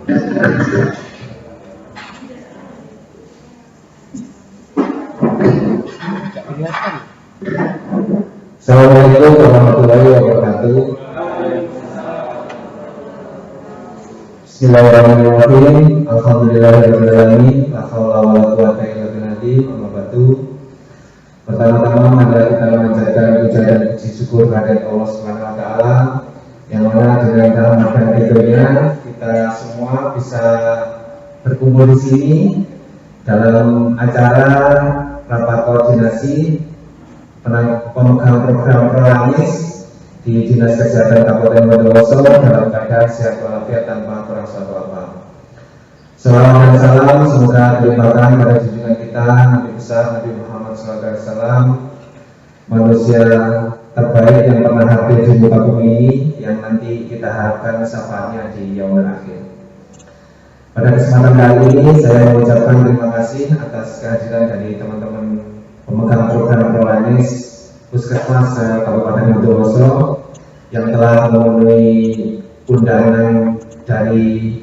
Assalamualaikum warahmatullahi wabarakatuh. Bismillahirrahmanirrahim. Alhamdulillahirrahmanirrahim. La haula wa la quwwata illa billah. Amma ba'du. Pertama-tama mari kita mengucapkan puja dan puji syukur kehadirat Allah Subhanahu wa taala yang mana dengan rahmat dan ridhonya kita semua bisa berkumpul di sini dalam acara rapat koordinasi pemegang program Prolanis di Dinas Kesehatan Kabupaten Bondowoso dalam keadaan sehat walafiat tanpa kurang suatu apa. Salam dan salam semoga dilimpahkan pada junjungan kita Nabi besar Nabi Muhammad SAW, manusia terbaik yang pernah hadir di muka bumi ini, yang nanti kita harapkan syafaatnya di yaumul akhir. Pada kesempatan kali ini saya mengucapkan terima kasih atas kehadiran dari teman-teman pemegang program Prolanis Puskesmas Kabupaten Bondowoso yang telah memenuhi undangan dari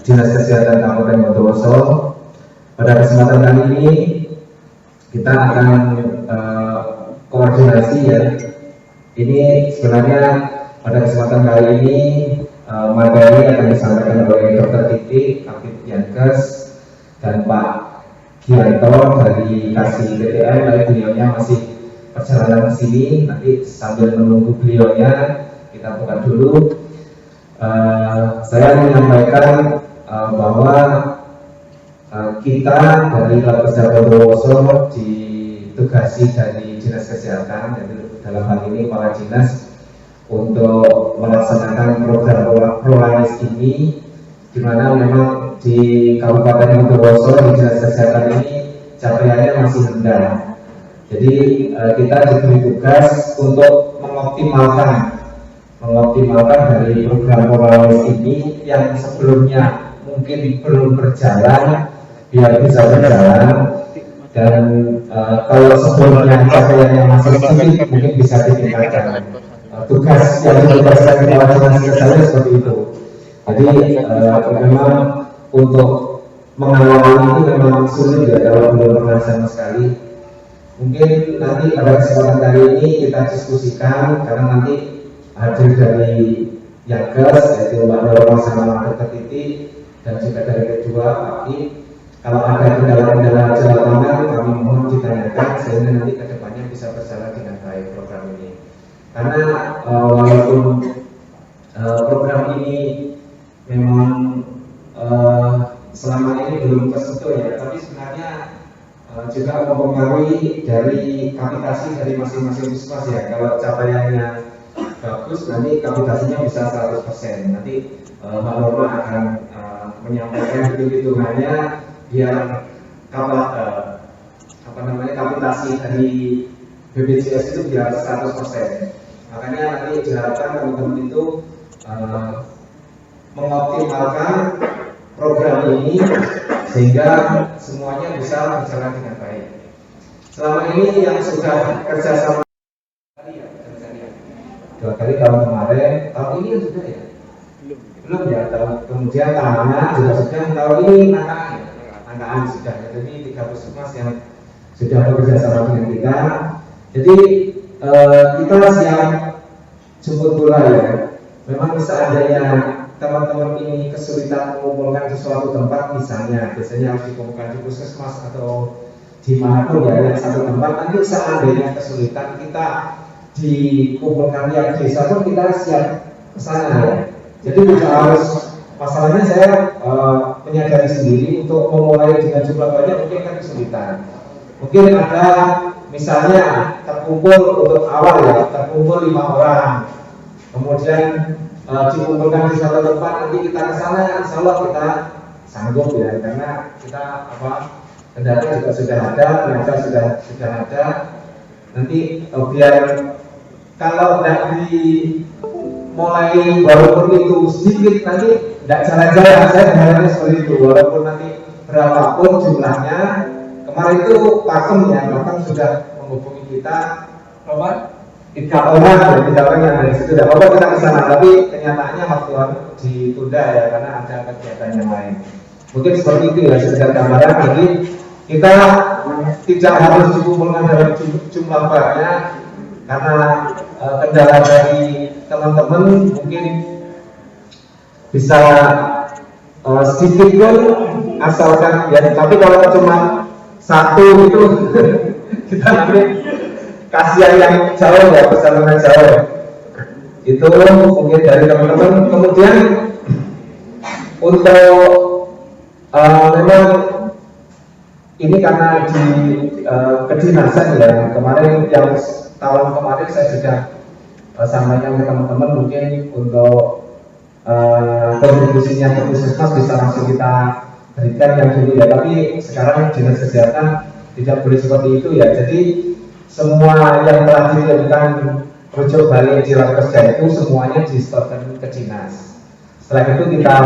Dinas Kesehatan Kabupaten Bondowoso. Pada kesempatan kali ini kita akan koordinasi ya. Ini sebenarnya pada kesempatan kali ini materi akan disampaikan oleh Dr. Titi, Kapit Yankes, dan Pak Gianto dari Kasih BTM. Tapi beliaunya masih perjalanan ke sini. Nanti sambil menunggu beliaunya kita buka dulu. Saya menyampaikan bahwa kita dari Labkesda Bondowoso ditugasi dari Dinas Kesehatan, yaitu dalam hal ini Kepala Dinas, untuk melaksanakan program Prolanis ini, di mana memang di Kabupaten Bondowoso di Dinas Kesehatan ini capaiannya masih rendah. Jadi kita diberi tugas untuk mengoptimalkan dari program Prolanis ini yang sebelumnya mungkin belum berjalan biar bisa berjalan, dan kalau sebelumnya capaiannya masih sedikit mungkin bisa ditingkatkan. Tugas yang ditugaskan kepada Dinas Kesehatan seperti itu. Jadi memang untuk mengawal itu memang sulit ya kalau belum pernah sama sekali. Mungkin nanti pada kesempatan kali ini kita diskusikan, karena nanti hadir dari Yankes yaitu Mbak Norma sama Dr. Titi, dan juga dari kedua Pak Ki. Kalau ada kendala-kendala jalan kami mohon ditanyakan sehingga nanti kedepannya bisa berjalan dengan baik program ini. Karena walaupun program ini memang selama ini belum tersentuh ya, tapi sebenarnya juga mempengaruhi dari kapitasi dari masing-masing puskesmas ya. Kalau capaiannya bagus, nanti kapitasinya bisa 100%. Nanti Mbak Norma akan menyampaikan hitung-hitungannya biar kapitasi dari BPJS itu biar 100%. Makanya nanti diharapkan teman-teman itu mengoptimalkan program ini sehingga semuanya bisa berjalan dengan baik. Selama ini yang sudah kerjasama 2 kali tahun kemarin, tahun ini sudah ya? Belum ya, kemudian tahanan juga sudah, tahun ini angkaan sudah ya. Jadi 3 puskesmas yang sudah bekerja sama dengan kita. Jadi kita siap jemput bola ya. Memang seandainya teman-teman ini kesulitan mengumpulkan di suatu tempat, misalnya biasanya harus dikumpulkan di puskesmas atau di manapun ya, yang satu tempat. Nanti seandainya kesulitan kita dikumpulkan yang desa pun kita siap ke sana ya. Jadi tidak harus, masalahnya saya menyadari sendiri untuk memulai dengan jumlah banyak mungkin kan kesulitan. Mungkin ada misalnya terkumpul untuk awal ya, terkumpul 5 orang, kemudian dikumpulkan di satu tempat, nanti kita ke sana, insya Allah kita sanggup ya, karena kita kendala juga sudah ada, tenaga sudah ada. Nanti biar kalau tidak dimulai walaupun itu sedikit, nanti tidak jalan-jalan. Saya berharapnya seperti itu, walaupun nanti berapapun jumlahnya. Kemarin itu Pakem ya, Pakem sudah menghubungi kita, Roman tiga orang yang dari situ. Tidak apa kita ke sana, tapi kenyataannya waktu ditunda ya karena ada kegiatan yang lain. Mungkin seperti itu ya sekedar gambaran. Jadi kita tidak harus dikumpulkan dalam jumlah banyak karena kendala dari teman-teman mungkin bisa sedikit pun asalkan ya. Tapi kalau cuma satu itu kita nanti kasihan yang jauh ya, perjalanan jauh itu mungkin dari teman-teman. Kemudian untuk memang ini karena di kedinasan ya, kemarin yang tahun kemarin saya sudah sampaikan ke teman-teman mungkin untuk kontribusinya ke puskesmas bisa langsung kita berikan yang dulu ya, tapi sekarang dinas kesehatan tidak boleh seperti itu ya. Jadi semua yang telah dilakukan rujuk balik di Labkesda itu semuanya disetorkan ke dinas. Setelah itu kita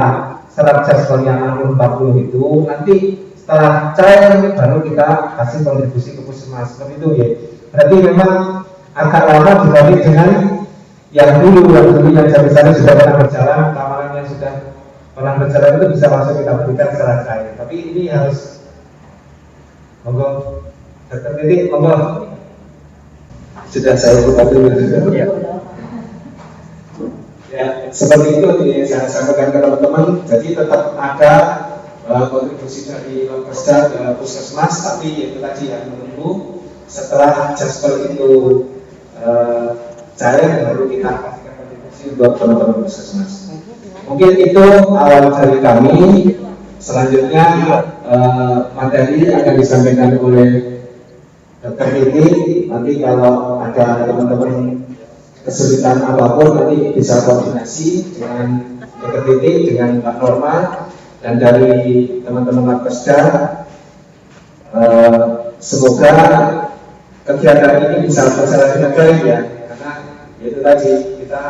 serap jaspol yang 40 itu nanti setelah cair baru kita kasih kontribusi ke puskesmas seperti itu ya. Berarti memang agak lama dibanding dengan yang dulu yang misalnya sudah pernah berjalan, tawaran yang sudah pernah berjalan itu bisa langsung kita berikan secara cair. Tapi ini harus monggo Dr. Titik, monggo. Sudah saya buka dulu. Ya, seperti itu saya sampaikan ke teman-teman. Jadi tetap ada kontribusi dari Labkesda ke puskesmas, tapi itu tadi yang menunggu setelah jaspel itu cair baru kita kasihkan kontribusi buat teman-teman puskesmas. Mungkin itu awal dari kami. Selanjutnya materi akan disampaikan oleh Dr. Titi. Nanti kalau ada teman-teman kesulitan apapun nanti bisa koordinasi dengan Dr. Titi, dengan Pak Norma, dan dari teman-teman Labkesda. Semoga kegiatan ini bisa berjalan dengan baik ya, karena itu tadi kita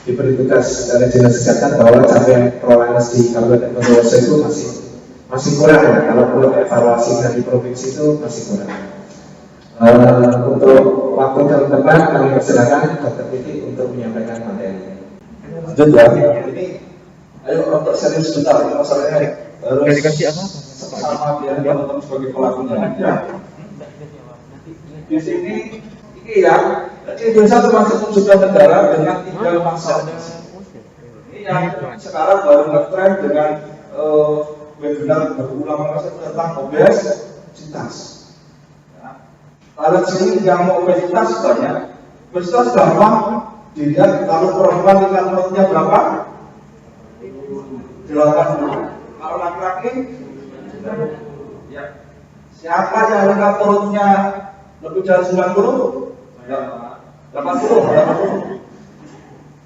diberi tugas dari dinas kesehatan bahwa capaian prolanas di Kabupaten Bondowoso itu masih kurang ya. Kalau perlu evaluasi dari provinsi itu masih kurang. Untuk waktu dan tempat kami persilakan Dr. Titi untuk menyampaikan materi. Lanjut ya. Ini ayo untuk serius sebentar. Masalahnya harus sama biar teman-teman sebagai pelakunya. Ya. Di sini ini ya, jadi desa termasuk sudah negara dengan 3 masa. Ini yang sekarang baru ngetrend dengan webinar berulang tentang obesitas. Kalau sini yang mau obesitas banyak, obesitas gampang dilihat kalau perempuan tingkat perutnya berapa? 80. Kalau laki-laki, ya. Siapa yang tingkat perutnya lebih dari 90? Ya, 80. Berapa?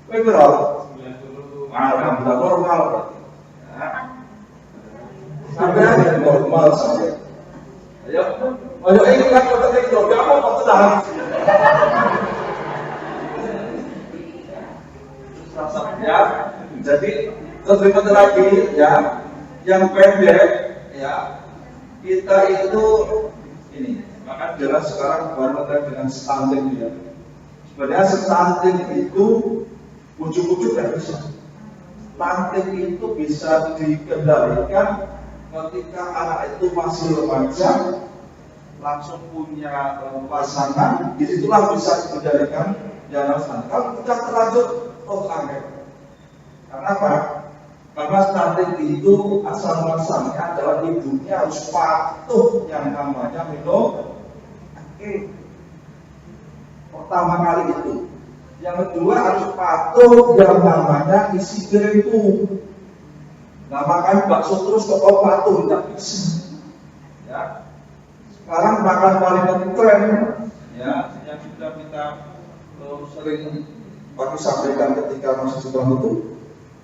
90. Alhamdulillah normal. Ya. Sampai normal sampai. Ayo ini kan kita hidup, apa pertanyaan? Ya, jadi terus lagi ya, yang pendek ya, kita itu ini, maka jelas sekarang baru dengan stunting ya. Sebenarnya stunting itu ujuk-ujuk tidak bisa. Stunting itu bisa dikendalikan ketika anak itu masih remaja, langsung punya pasangan, disitulah bisa dikendalikan jangan stunting. Kalau kita terlanjur angkat. Karena apa? Karena stunting itu asal muasalnya adalah ibunya harus patuh yang namanya minum. Pertama kali itu. Yang kedua harus patuh yang namanya isi piring itu. Nah makan bakso terus kok patuh tidak bisa. Ya. Sekarang makan paling tren ya yang sudah kita sering pakai sampaikan ketika masih sekolah itu,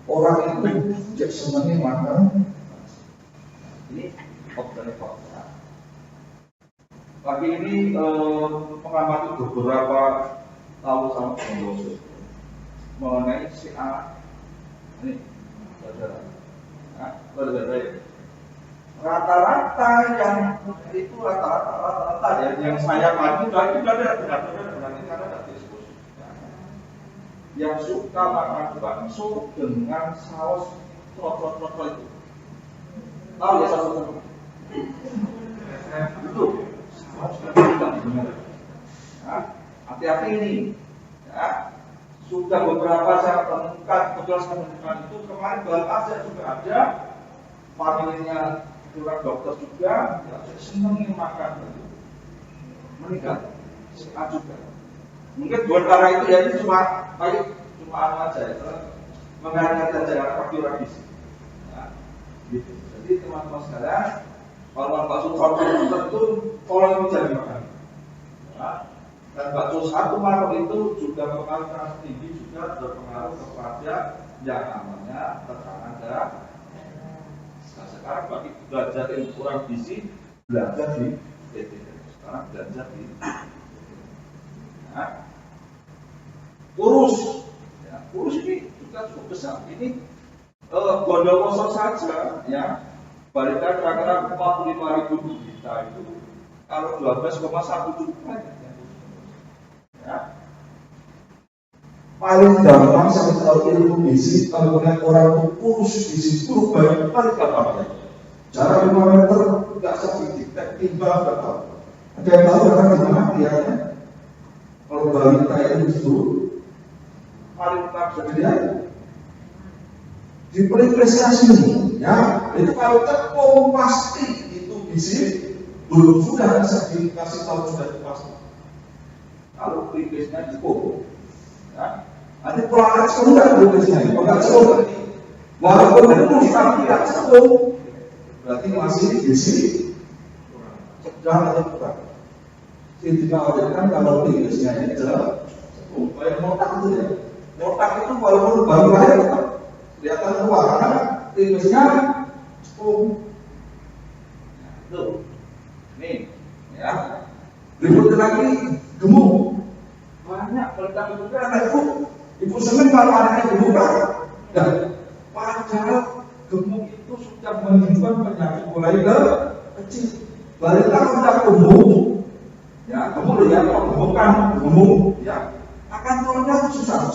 orang itu tidak semuanya makan ini dari fakta. Pagi ini mengamati beberapa tahun sama Bondowoso mengenai si anak ini saudara. Rata-rata yang itu rata-rata ya, yang saya maju itu ada benar-benar karena ada diskusi. yang suka makan bakso dengan saus trot-trot-trot itu. Tahu ya saus itu? Saus benar. Ya, hati-hati ini. Ya, sudah beberapa saya temukan, betul saya temukan itu kemarin bahkan saya juga ada familinya kurang dokter juga, ya, senang makan itu. Meninggal, juga. Mungkin buat karena itu ya ini cuma anu aja ya, mengingatkan saja kardiologis. Ya, gitu. Jadi teman-teman sekalian, kalau bakso trot itu tolong jangan makan. Ya. Dan bakso satu mangkok itu juga berpengaruh sangat tinggi juga berpengaruh kepada yang namanya tekanan darah. Nah sekarang bagi belajar yang kurang gizi, belajar di PT. Sekarang belajar di kurus. Ya, kurus ini juga cukup besar. Ini Bondowoso saja, ya, balita kira-kira 45.000 juta itu, kalau 12,1 juta. Ya. Paling gampang saya tahu ilmu gizi kalau melihat orang itu kurus gizi buruk banyak paling gampang ya. Jarak 5 meter nggak sedikit, timbang nggak tahu. Ada yang tahu karena gimana dia? Kalau balita itu paling tak sedia diberi prestasi, ya. Itu kalau tepung pasti itu gizi belum sudah bisa dikasih tahu sudah pasti. Kalau prikesnya cukup, ya, nanti pola cukup nggak prikesnya, kalau cukup, walaupun itu tapi tidak cukup, berarti masih gizi sedang atau kurang. Jadi dikhawatirkan kalau prikesnya ini jelas cukup, kayak motak itu ya, motak itu walaupun baru lahir kelihatan tua, karena prikesnya cukup. Tuh, nih, ya. Berikutnya lagi gemuk, banyak pelita juga anak ibu seneng kalau anaknya gemuk kan? Dan padahal gemuk itu sudah menyimpan penyakit mulai kecil. Balita sudah gemuk, ya gemuk ya, kalau gemuk kan gemuk, ya akan turunnya susah.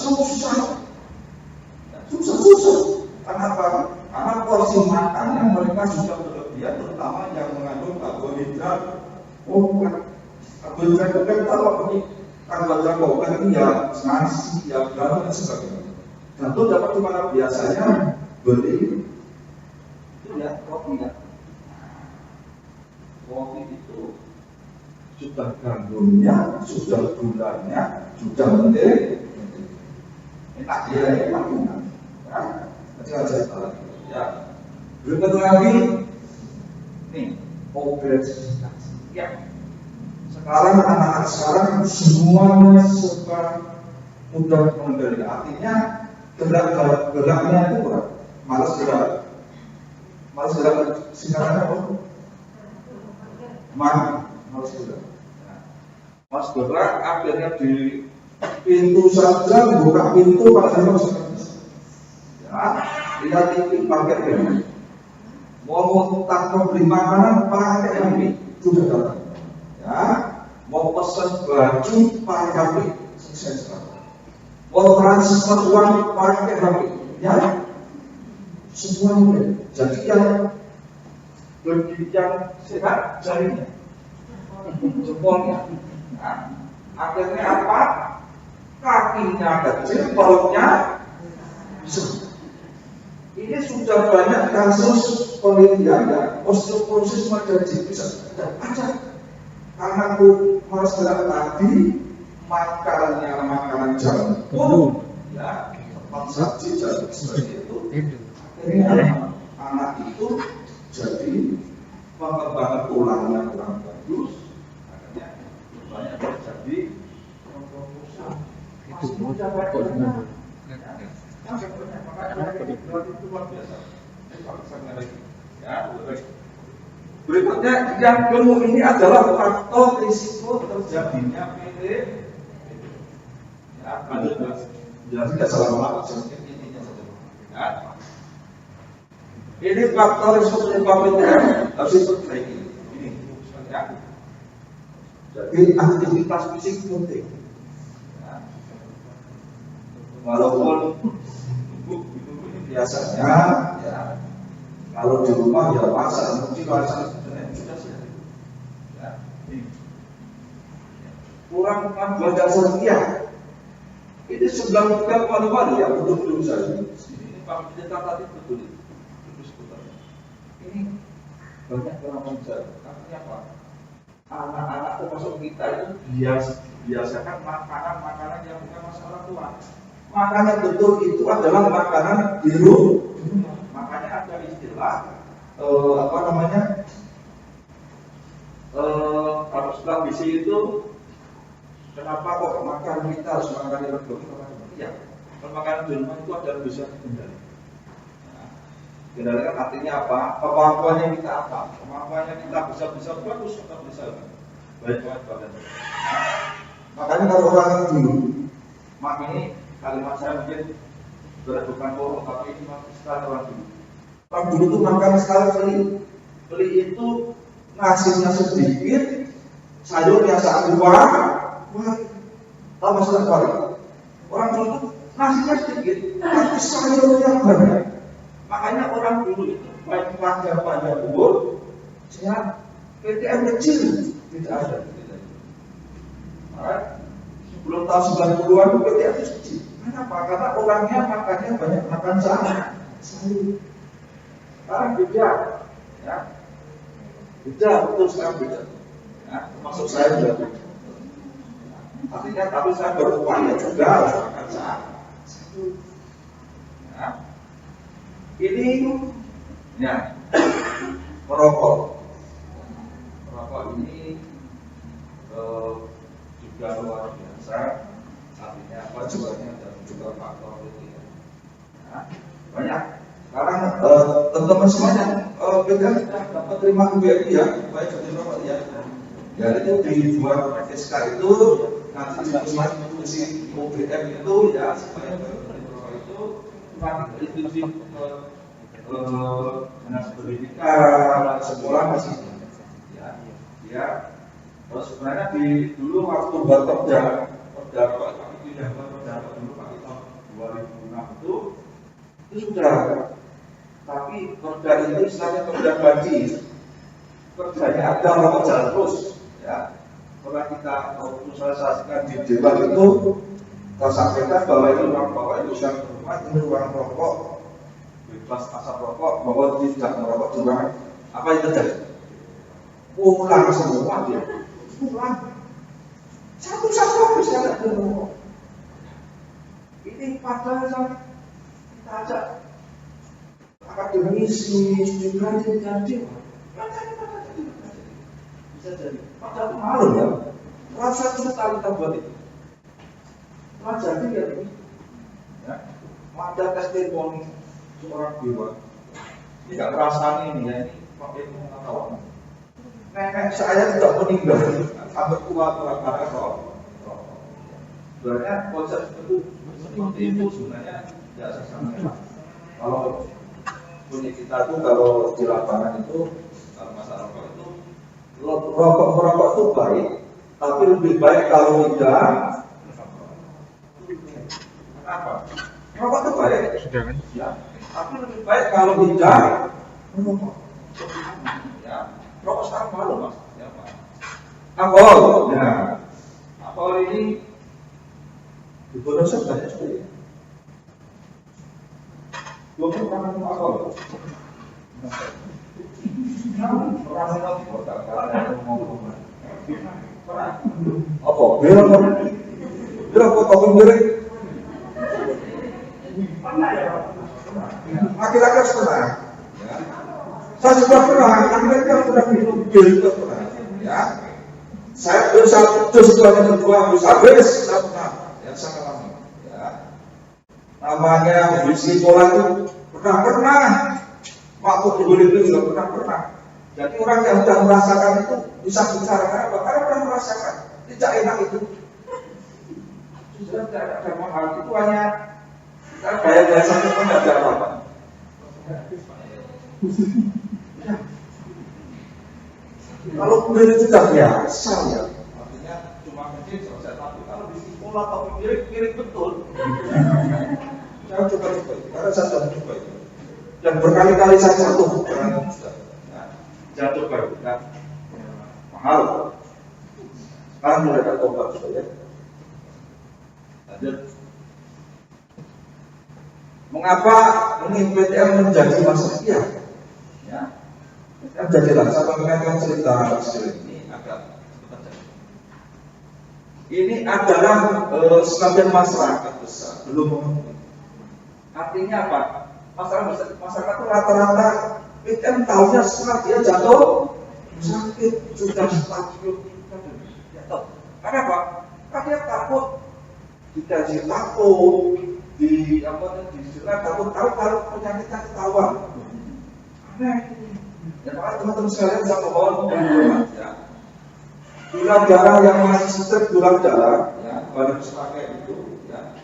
Kenapa? Karena porsi makannya mereka sudah berlebihan, terutama yang mengandung karbohidrat. Karbohidrat itu kan kalau ini karbohidrat bukan ini ya nasi, ya garam dan sebagainya. Dan itu dapat dimana biasanya beli itu ya kopi ya. Kopi itu sudah gandumnya, sudah gulanya, sudah penting. Enak ya, enak. Nanti aja ya. Berikut lagi, nih obesitas. Ya. Sekarang anak-anak sekarang semuanya serba mudah mengendalikan. Artinya geraknya itu malas gerak. Singkatnya apa? Malas gerak. Malas gerak akhirnya di pintu saja buka pintu pada ya, lihat TV pakai ini. Mau tanpa beli makanan pakai ini sudah datang. Ya, mau pesan baju pakai HP, sukses banget. Mau transfer uang pakai HP, ya, semuanya. Jadi yang sehat jarinya, jempolnya. Nah, akhirnya apa? Kakinya kecil, perutnya besar. Ini sudah banyak kasus penelitian ya, osteoporosis menjadi bisa ada. Karena aku harus gerak tadi, makannya makanan junk food, ya, tempat saji jadi seperti itu. Akhirnya anak itu jadi pengembangan tulangnya kurang bagus, akhirnya banyak terjadi proposal. Itu mudah banget. Itu luar biasa. Ya, berikutnya yang gemuk ini adalah faktor risiko terjadinya PD. Ya, lanjut mas. Jelas tidak salah lama. Ya. Ini faktor risiko terjadinya PD harus diperbaiki. Ini, ya. Jadi aktivitas fisik penting. Ya. walaupun ini biasanya ya kalau di rumah ya masak mungkin masak sudah sih ya ini kurang belajar setia ini 93 malu-malu ya betul-betul saya ini Pak Pendeta tadi betul ini banyak orang mengejar artinya apa anak-anak termasuk kita itu biasakan makanan yang bukan masalah tua. Makanan betul itu adalah makanan di rumah. Makanya ada istilah apa namanya kalau setelah bisi itu kenapa kok makan kita harus makan di rumah? Ya, makanan di rumah itu ada bisa dikendalikan. Kendalikan artinya apa? Kemampuannya kita apa? Kemampuannya kita bisa bagus atau bisa baik badan. Makanya kalau orang dulu, mak ini kalimat saya mungkin bukan bohong, tapi ini istilah orang dulu. Orang dulu tuh makan sekali beli itu nasinya sedikit, sayurnya dua, tambah masalah kali. Orang dulu tuh nasinya sedikit, tapi sayurnya banyak. Makanya orang dulu itu baik pada umur, ya PTM kecil tidak ada. Sebelum tahun 90-an itu PTM kecil. Kenapa? Karena orangnya makannya banyak makan sayur. Sekarang beda, ya. Beda betul sekarang beda. Ya, termasuk saya juga beda. Artinya tapi saya berupaya juga harus makan sayur. Ya. Ini ya merokok ini juga luar biasa artinya apa juga faktor itu ya. Nah, banyak sekarang teman-teman semuanya kita dapat terima UBI ya baik dari rokok ya itu dibuat SK itu nanti diskusi UBM itu ya supaya rokok itu institusi dinas pendidikan sekolah masih ya terus sebenarnya dulu waktu buat perda tapi tidak perda dulu pakai tahun 2006 itu sudah tapi perda ini istilahnya perda banjir kerjanya ada orang jalan terus ya setelah kita sosialisasikan di dewan itu kita sampaikan bahwa itu ruang bawah itu yang rumah ini ruang rokok bebas asap rokok bahwa tidak merokok di ruangan apa yang terjadi? Pulang semua dia pulang satu-satu bisa tidak merokok ini padahal kita ajak akademisi juga jadi bisa jadi padahal malu ya rasa juta kita buat itu jadi ya ini ya ada testimoni seorang dewa tidak merasani ini ya ini pakai pengetahuan nenek saya tidak meninggal sampai kuat karena rokok sebenarnya konsep itu seperti itu sebenarnya tidak sesama kalau punya kita tuh kalau di lapangan itu kalau masalah rokok itu merokok itu baik tapi lebih baik kalau tidak apa rokok itu baik ya tapi lebih baik kalau tidak merokok ya rokok sekarang malu mas ya pak alkohol ya alkohol ini di Indonesia banyak sekali ya 20 orang minum alkohol orang minum kota karena ngomong apa bilang kok kopi mirip laki-laki harus pernah ya. Saya juga pernah laki-laki sudah minum bir juga pernah ya saya satu dus yang kedua habis saya pernah ya sangat lama ya namanya whisky cola itu pernah waktu dulu itu juga pernah jadi orang yang sudah merasakan itu bisa bicara karena pernah merasakan tidak enak itu sudah tidak ada mahal itu hanya gaya satu pun tidak ada apa-apa ya. Kalau kulit itu sudah biasa ya artinya cuma kecil selesai tapi kalau di sekolah atau mirip betul Saya coba-coba, karena saya sudah coba itu. Dan berkali-kali saya jatuh, jatuh baru, ya. Mahal. Sekarang mulai ada tobat sudah ya. Lanjut. Mengapa ini PTM menjadi masalah? Iya, ya. PTM jadilah. Saya mengenai cerita ini agak sebentar. Ini adalah sebagian masyarakat besar belum mengerti. Artinya apa? Masyarakat itu rata-rata PTM tahunya setelah dia jatuh sakit sudah stabil. Karena apa? Karena dia takut dikasih takut di silat takut kalau penyakitnya ketahuan. Aneh. Ya Pak teman-teman sekalian saya mohon ya. Gula darah yang masih sesak gula darah, ya, bahan pakai itu, ya.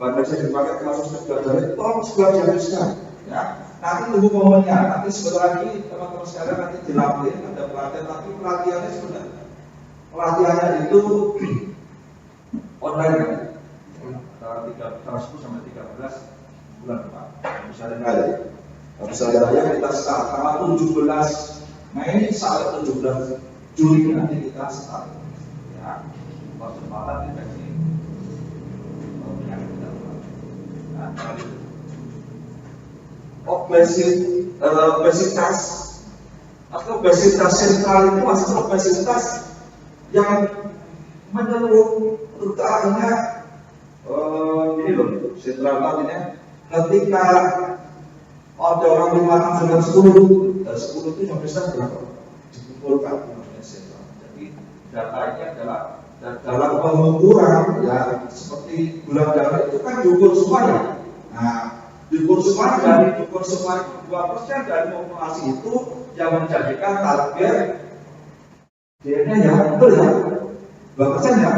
Bahan yang dipakai termasuk sesak darah itu tolong segera dihabiskan, ya. Nanti tunggu momennya, nanti sebentar lagi teman-teman sekalian nanti dilatih, ada pelatihan, tapi pelatihannya sebenarnya pelatihannya itu online kan? Antara 10 sampai 13 bulan depan. Misalnya raya. Misalnya raya kita start tanggal 17 Mei sampai 17 Juli nanti kita start. Ya, kesempatan infeksi penyakit dalam. Obesitas atau obesitas sentral itu maksudnya obesitas yang menyeluruh utamanya ini loh, sentral artinya ketika ada orang 5 dengan 10 dan 10 itu yang bisa berapa dikumpulkan namanya sentral. Jadi data ini adalah dalam pengukuran ya seperti gula darah itu kan diukur semuanya. Nah, diukur semua dari diukur semua 2% dari populasi itu yang menjadikan target DNA yang betul ya 2% ya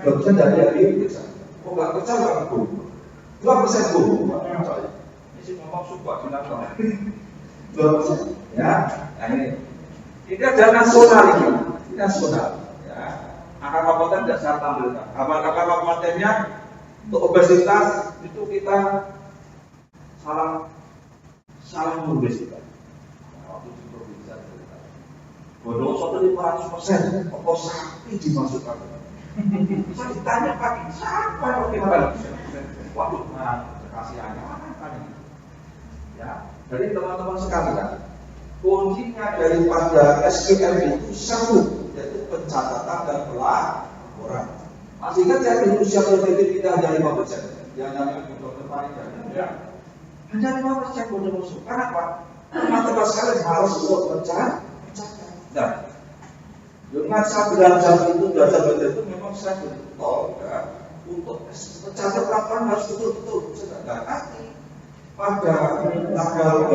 2% dari yang biasa. Oh nggak percaya nggak bu 2% bu ini sih ngomong suka kenapa 2% ya. Nah ini adalah nasional ini nasional ya. Angka kabupaten tidak saya tampilkan. Angka kabupatennya untuk obesitas itu kita salah obesitas. Waktu di provinsi Bondowoso itu 500%, pokok sapi dimasukkan. Bisa ditanya pagi, siapa yang bagaimana? Waduh, kasihannya apa nih? Ya, jadi teman-teman sekalian, kuncinya daripada SPM itu satu, yaitu pencatatan dan pelaporan. Masih ingat ya di usia produktif kita hanya 5%, yang namanya dokter Farida. Ya, hanya 5% Bondowoso. Kenapa? Teman-teman sekalian harus untuk mencatat. Nah, dengan saya belajar itu memang saya betul ya, untuk mencatat laporan harus betul-betul. Sedangkan nanti pada tanggal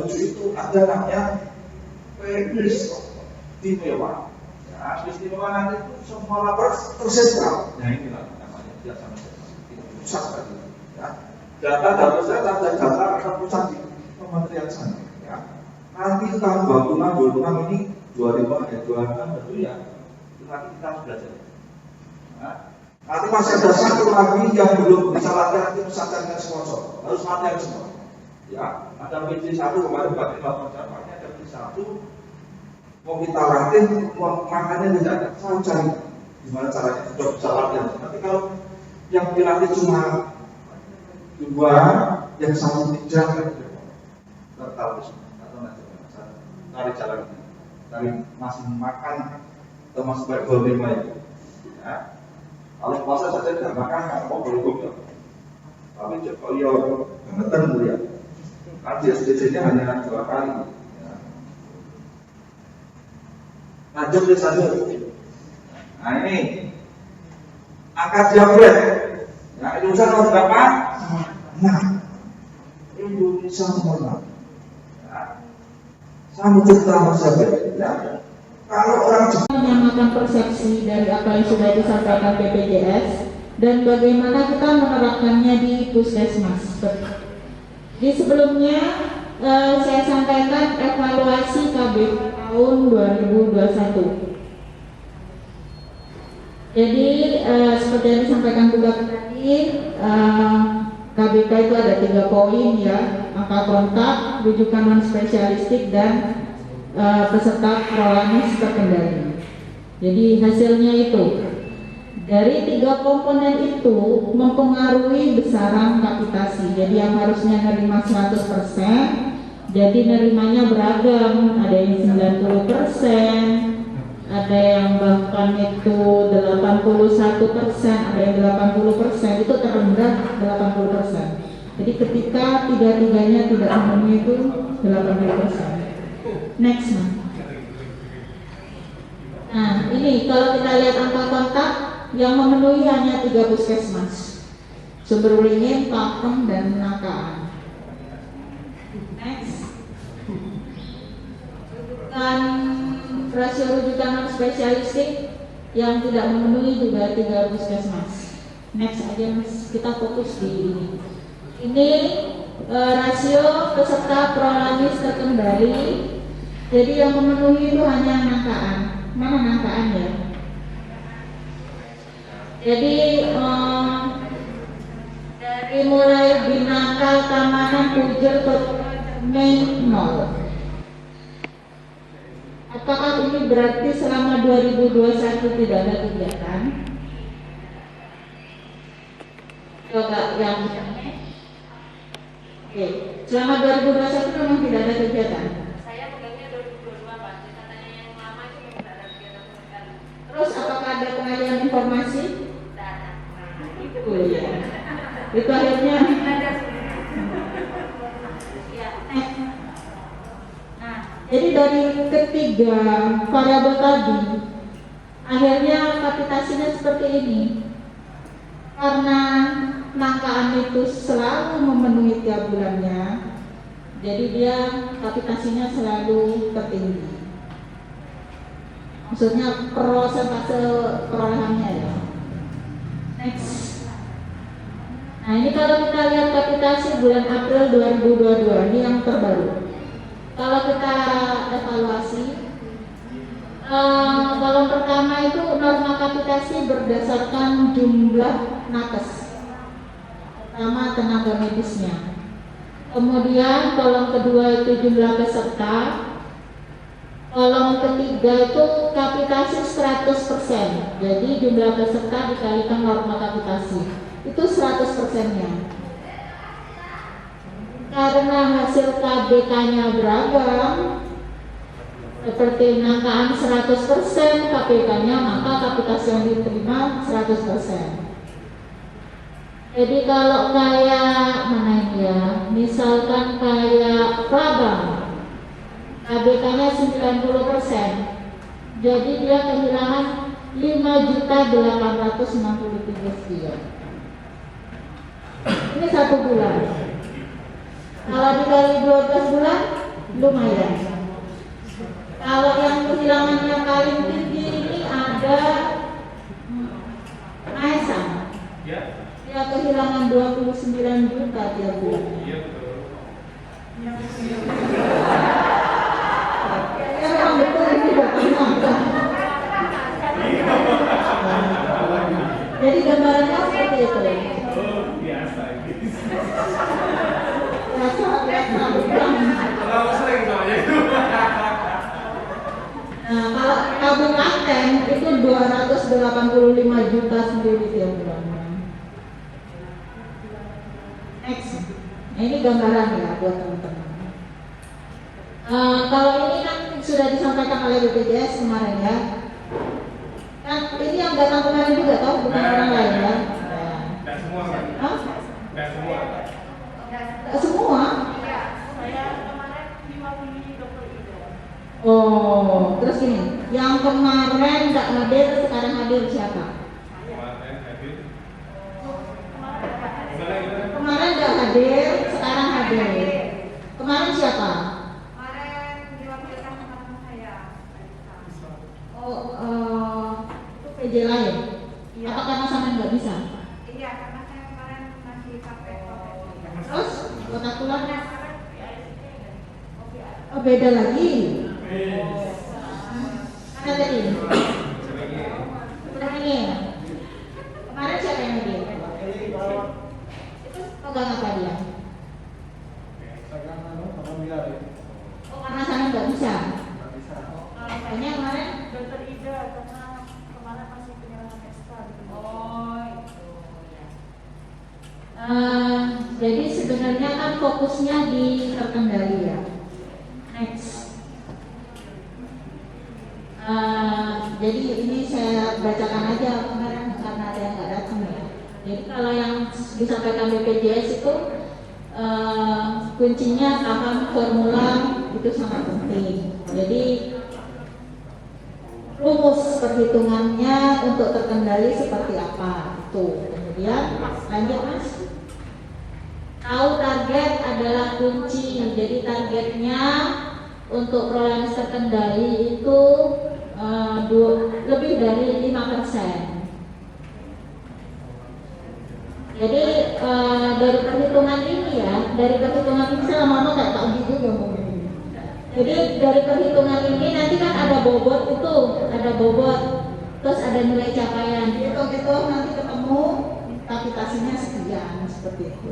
27 itu ada namanya peristiwa. Ya, peristiwa nanti itu semua laporan tersentral. Nah inilah namanya dia sama pusat tadi. Ya, data saya ada data pusat di Kementerian sana. Ya, nanti tahun 26 ini 2026 tentu ya nanti kita harus belajar. Nah, nanti masih ada satu lagi yang belum bisa latihan itu sadarnya sponsor harus latihan semua. Ya, ada PC1 kemarin pakai laporan ini ada PC1 mau kita latih makanya tidak saya cari gimana caranya sudah bisa latihan. Nanti kalau yang dilatih cuma 2 yang satu tidak tertahu atau nanti cari jalan dari masih makan atau masih baik berlima itu, ya. Kalau puasa saja tidak makan, nggak mau berhukum. Tapi kalau ya ngetan mulia, karena SDC-nya hanya 2 kali. Ya. Lanjut ke sana. Nah ini angka diabetes. Nah Indonesia nomor berapa? Nah Indonesia nomor 6. Saya mencerita masalah ya. Kalau orang menyamakan persepsi dari apa yang sudah disampaikan BPJS dan bagaimana kita menerapkannya di puskesmas. Di sebelumnya saya sampaikan evaluasi KB tahun 2021. Jadi seperti yang disampaikan juga tadi, KBK itu ada 3 poin ya, angka kontak, rujukan non spesialistik, dan peserta prolanis terkendali. Jadi hasilnya itu dari 3 komponen itu mempengaruhi besaran kapitasi. Jadi yang harusnya nerima 100%, jadi nerimanya beragam, ada yang 90%, ada yang bahkan itu 81%, ada yang 80%, itu terendah 80%. Jadi ketika tiga-tiganya tidak memenuhi itu 80%. Next, nah ini kalau kita lihat angka kontak yang memenuhi hanya 3 puskesmas, Sumber Beringin, Pakem, dan Nangkaan. Next, dan rasio rujukan non spesialistik yang tidak memenuhi juga 3 puskesmas. Next aja mas, kita fokus di ini. Ini rasio peserta prolanis terkendali. Jadi yang memenuhi itu hanya Nangkaan. Mana Nangkaan ya? Jadi dari mulai Binaka, Tamanan, Pujer, Main 0. Apakah ini berarti selama 2021 tidak ada kegiatan? Coba yang oke, selama 2021 memang tidak ada kegiatan. Saya pegangnya 2022 Pak, katanya yang lama itu memang tidak ada kegiatan sama sekali. Terus apakah ada pengalihan informasi? Tidak ada. Oh iya. Itu akhirnya. Ya. Nah, jadi dari ketiga variabel tadi, akhirnya kapitasinya seperti ini. Karena Nangkaan itu selalu memenuhi tiap bulannya, jadi dia kapitasinya selalu tertinggi. Maksudnya persentase perolehannya ya. Next. Nah ini kalau kita lihat kapitasi bulan April 2022, ini yang terbaru. Kalau kita evaluasi, kolom pertama itu norma kapitasi berdasarkan jumlah nakes, pertama tenaga medisnya. Kemudian kolom kedua itu jumlah peserta. Kolom ketiga itu kapitasi 100%. Jadi jumlah peserta dikalikan norma kapitasi. Itu 100%-nya. Karena hasil KBK-nya beragam, seperti Nangkaan 100%, KPK-nya, maka kapitasi yang diterima 100%. Jadi kalau kayak mana ini ya, misalkan kayak Prabang, KBK-nya 90%, jadi dia kehilangan 5.863 sekian. Ini 1 bulan. Kalau dikali 12 bulan, lumayan. Kalau yang kehilangan yang paling tinggi ini ada Maesa. Dia kehilangan 29 juta tiap bulan. Ya memang betul ini data. Jadi gambarannya seperti itu. Biasa. Terlalu sering soalnya itu. Nah, kalau kabupaten itu 285 juta sendiri tiap bulannya. Next, nah, ini gambaran ya buat teman-teman. Kalau ini kan sudah disampaikan oleh BPJS kemarin ya. Kan ini yang datang kemarin juga tahu, bukan orang lain ya. Tidak semua kan? Hah? Tidak semua. Semua? Iya, saya kemarin diwakili Dr. Ido. Oh, terus ini, yang kemarin nggak hadir, sekarang hadir siapa? Kemarin hadir. Kemarin nggak hadir, sekarang hadir. Kemarin siapa? Kemarin diwakili sama teman saya. Oh, itu PJ lain. Iya. Apa karena sama nggak bisa? Iya, karena saya kemarin masih pakai profesi. Terus kota pulang? Nah, sekarang Oh, beda lagi. Mana tadi? Udah ini. Kemarin siapa yang hadir? Itu pegangan Oh, karena sana nggak bisa. Makanya kemarin Dokter Ida karena kemarin masih penyerahan ekstra. Oh, itu ya. Jadi sebenarnya kan fokusnya di terkendali ya. Next. Jadi ini saya bacakan aja kemarin karena ada yang nggak datang ya. Jadi kalau yang disampaikan BPJS itu kuncinya paham formula itu sangat penting. Jadi rumus perhitungannya untuk terkendali seperti apa itu. Kemudian lanjut mas. Tahu target adalah kunci. Jadi targetnya untuk prolanis terkendali itu lebih dari 5%. Jadi dari perhitungan ini ya, dari perhitungan ini saya lama-lama kayak tak juga ngomong ini. Jadi dari perhitungan ini nanti kan ada bobot itu, ada bobot, terus ada nilai capaian. Gitu nanti ketemu kapitasinya sekian seperti itu.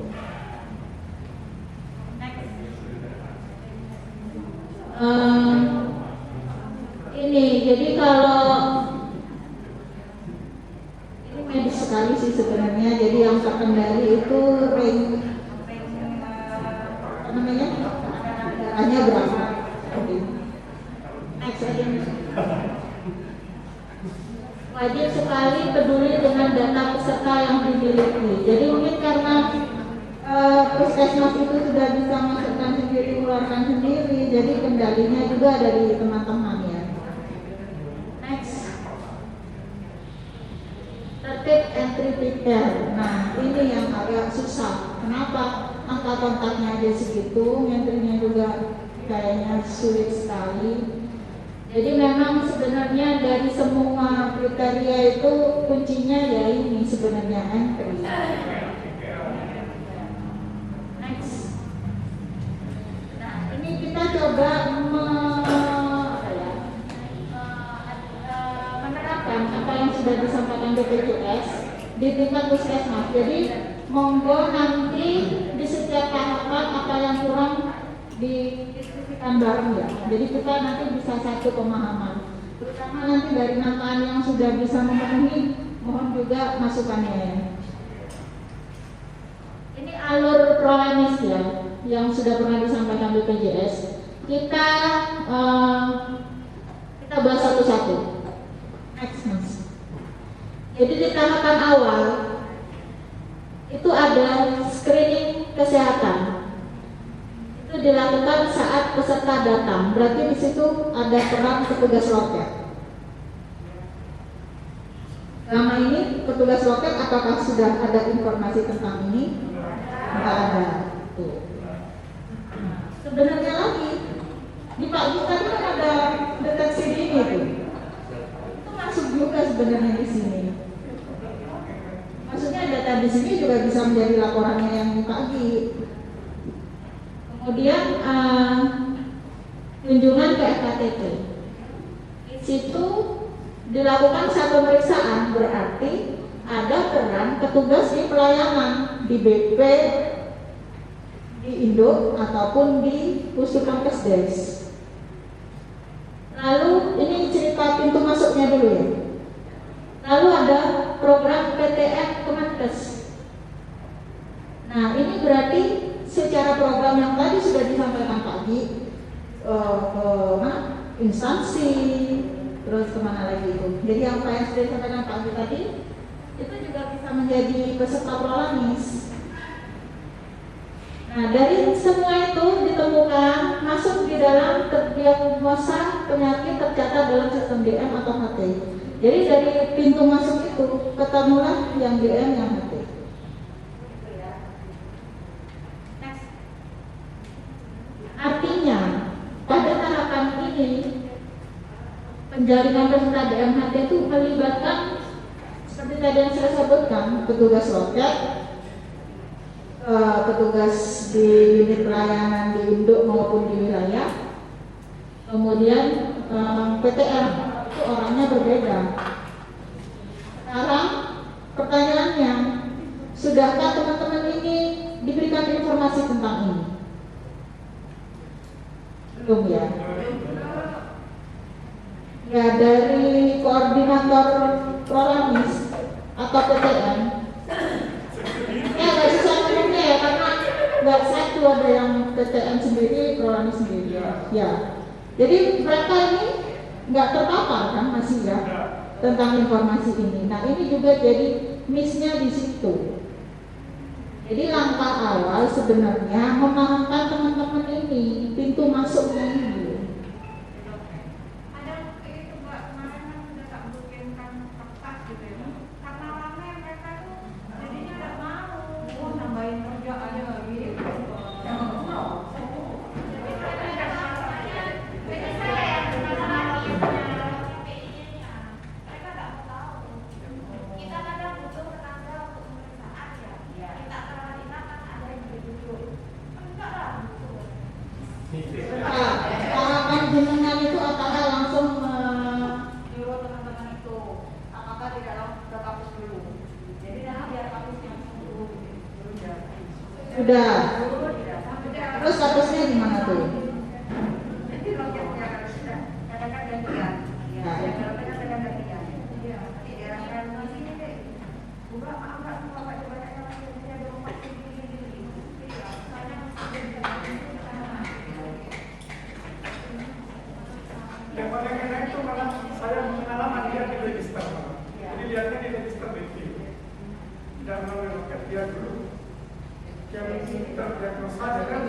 Ini jadi kalau ini medis sekali sih sebenarnya. Jadi yang terkendali itu apa namanya, darahnya berapa? Next aja. Wajib sekali peduli dengan data peserta yang dimiliki. Jadi mungkin karena puskesmas itu sudah bisa masukkan sendiri, mengeluarkan sendiri, jadi kendalinya juga dari teman-teman ya. Next. Tertib entry ticket. Nah ini yang agak susah. Kenapa? Angka kontaknya aja segitu, entry-nya juga kayaknya sulit sekali. Jadi memang sebenarnya dari semua kriteria itu kuncinya ya ini sebenarnya entry. Next. Nah ini kita coba menerapkan apa yang sudah disampaikan BPJS di tingkat puskesmas. Jadi monggo nanti di setiap tahapan apa yang kurang didiskusikan bareng ya. Jadi kita nanti bisa satu pemahaman. Terutama nanti dari nakaan yang sudah bisa memenuhi, mohon juga masukannya. Ini alur prolanis ya, yang sudah pernah disampaikan BPJS. Kita bahas satu-satu. Next, mas. Jadi di tahapan awal itu ada screening kesehatan. Itu dilakukan saat peserta datang. Berarti di situ ada peran petugas loket. Selama ini petugas loket apakah sudah ada informasi tentang ini? Tidak ada. Tuh. Sebenarnya lagi di Pak Gita kan ada deteksi dini tuh. Itu masuk juga sebenarnya di sini. Maksudnya data di sini juga bisa menjadi laporannya yang dibagi. Kemudian kunjungan ke FKTP. Di situ dilakukan satu pemeriksaan, berarti ada peran petugas di pelayanan di BP, di Induk ataupun di Puskesmas Kesdes. Lalu ini cerita pintu masuknya dulu ya. Lalu ada program PTN Kemenkes. Nah ini berarti secara program yang tadi sudah disampaikan pagi instansi, terus kemana lagi itu. Jadi yang sudah disampaikan pagi tadi itu juga bisa menjadi peserta prolanis. Nah dari semua itu ditemukan masuk di dalam diagnosa penyakit tercatat dalam sistem DM atau HT. Jadi dari pintu masuk itu ketemulah yang DM yang HT. Artinya pada tahapan ini penjaringan peserta DMHT itu melibatkan seperti tadi yang saya sebutkan, petugas loket, petugas di unit pelayanan di induk maupun di wilayah, kemudian PTN itu orangnya berbeda. Sekarang pertanyaannya, sudahkah teman-teman ini diberikan informasi tentang ini? Belum ya? Ya, dari koordinator Prolanis atau PTN ya nggak bisa ngomongnya ya, karena nggak satu, ada yang PTN sendiri, Prolanis sendiri ya. Jadi mereka ini nggak terpapar kan masih ya tentang informasi ini. Nah ini juga jadi miss-nya di situ. Jadi langkah awal sebenarnya memahamkan teman-teman ini pintu masuknya ini. Ada itu Mbak, kemarin kan sudah tak bikinkan kertas gitu ya. Karena lama mereka tuh jadinya nggak mau nambahin kerja aja lagi. Jadi saya yang masalah KPI-nya, mereka nggak mau tahu. Kita kadang butuh tenaga untuk pemeriksaan ya. Kita karantina kan ada yang duduk. Enggak lah. Tahapan jenengan itu apakah langsung menyuruh teman-teman itu, apakah tidak langsung ke kampus dulu? Jadi nah biar kampus yang suruh Sudah. Terus statusnya di mana tuh? Jadi loketnya sudah katakan gantian. Ya. Loketnya sedang gantian. Iya. Nanti diarahkan ke sini deh. Buka maaf semua Pak, coba tanya lagi ada rumah ini. Iya. Soalnya Yang paling enak itu malah saya pengalaman dia di register, jadi lihatnya di register review, tidak melalui loket dia dulu. Yang terdiagnosa dan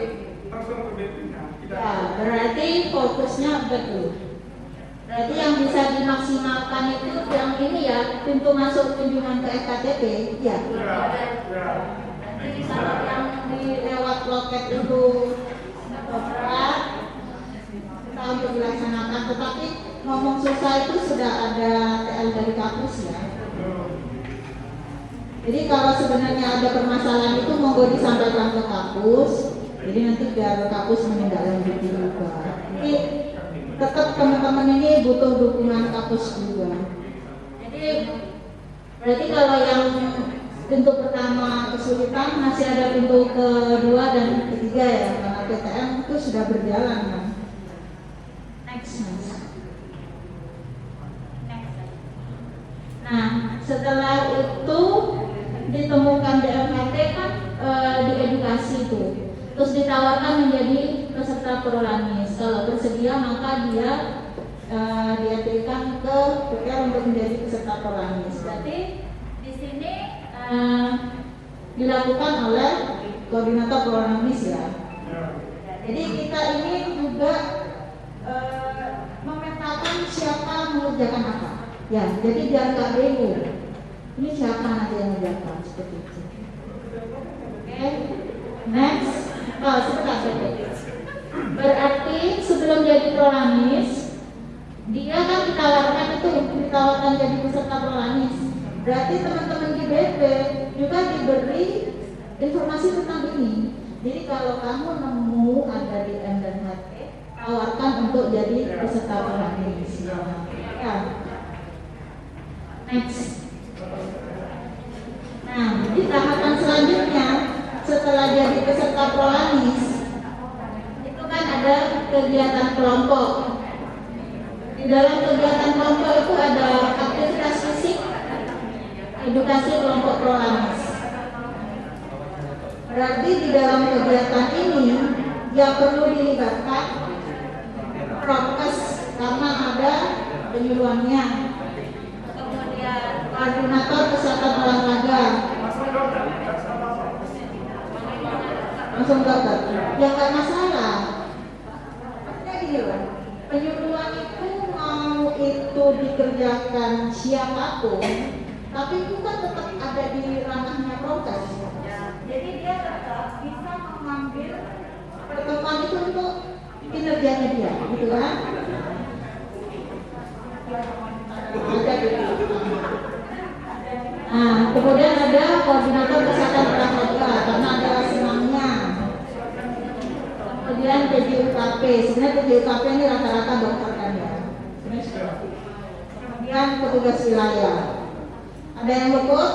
langsung ke BP-nya. Ya, berarti fokusnya betul. Berarti yang bisa dimaksimalkan itu yang ini ya, pintu masuk kunjungan ke SKTP, ya. Ya. Jadi kalau yang di lewat loket itu berat, kita untuk dilaksanakan. Tetapi ngomong susah itu sudah ada TL dari kampus ya. Jadi kalau sebenarnya ada permasalahan itu monggo disampaikan ke kampus. Jadi nanti biar kampus menindaklanjuti juga. Jadi tetap teman-teman ini butuh dukungan kampus juga. Jadi berarti kalau yang pintu pertama kesulitan, masih ada pintu kedua dan ketiga ya, karena PTM itu sudah berjalan kan. Next. Nah, setelah itu ditemukan DMHT kan diedukasi itu, terus ditawarkan menjadi peserta Prolanis. Kalau bersedia maka dia diajukan ke PR untuk menjadi peserta Prolanis. Berarti di sini dilakukan oleh koordinator Prolanis ya. Jadi kita ini juga memetakan siapa mengerjakan apa. Ya, jadi biar nggak bingung. Ini siapa nanti yang mengerjakan seperti itu. Oke, next. Oh, sebentar. Berarti sebelum jadi Prolanis, dia kan ditawarkan jadi peserta Prolanis. Berarti teman-teman di BP juga diberi informasi tentang ini. Jadi kalau kamu nemu ada di M dan HT, tawarkan untuk jadi peserta Prolanis. Ya. Next. Nah, di tahapan selanjutnya setelah jadi peserta Prolanis itu kan ada kegiatan kelompok. Di dalam kegiatan kelompok itu ada aktivitas fisik, edukasi kelompok Prolanis. Berarti di dalam kegiatan ini yang perlu dilibatkan prokes karena ada penyuluhannya, kemudian koordinator kesehatan olahraga, langsung dokter. Ya nggak masalah. Maksudnya gini loh, penyuluhan itu mau itu dikerjakan siapapun, tapi itu kan tetap ada di ranahnya prokes. Jadi dia tetap bisa mengambil pertemuan itu untuk kinerjanya dia, gitu kan? Ada gitu. Nah, kemudian ada koordinator kesehatan olahraga karena ada senamnya. Kemudian PJUKP, sebenarnya PJUKP ini rata-rata dokter kan ya. Kemudian petugas wilayah. Ada yang luput?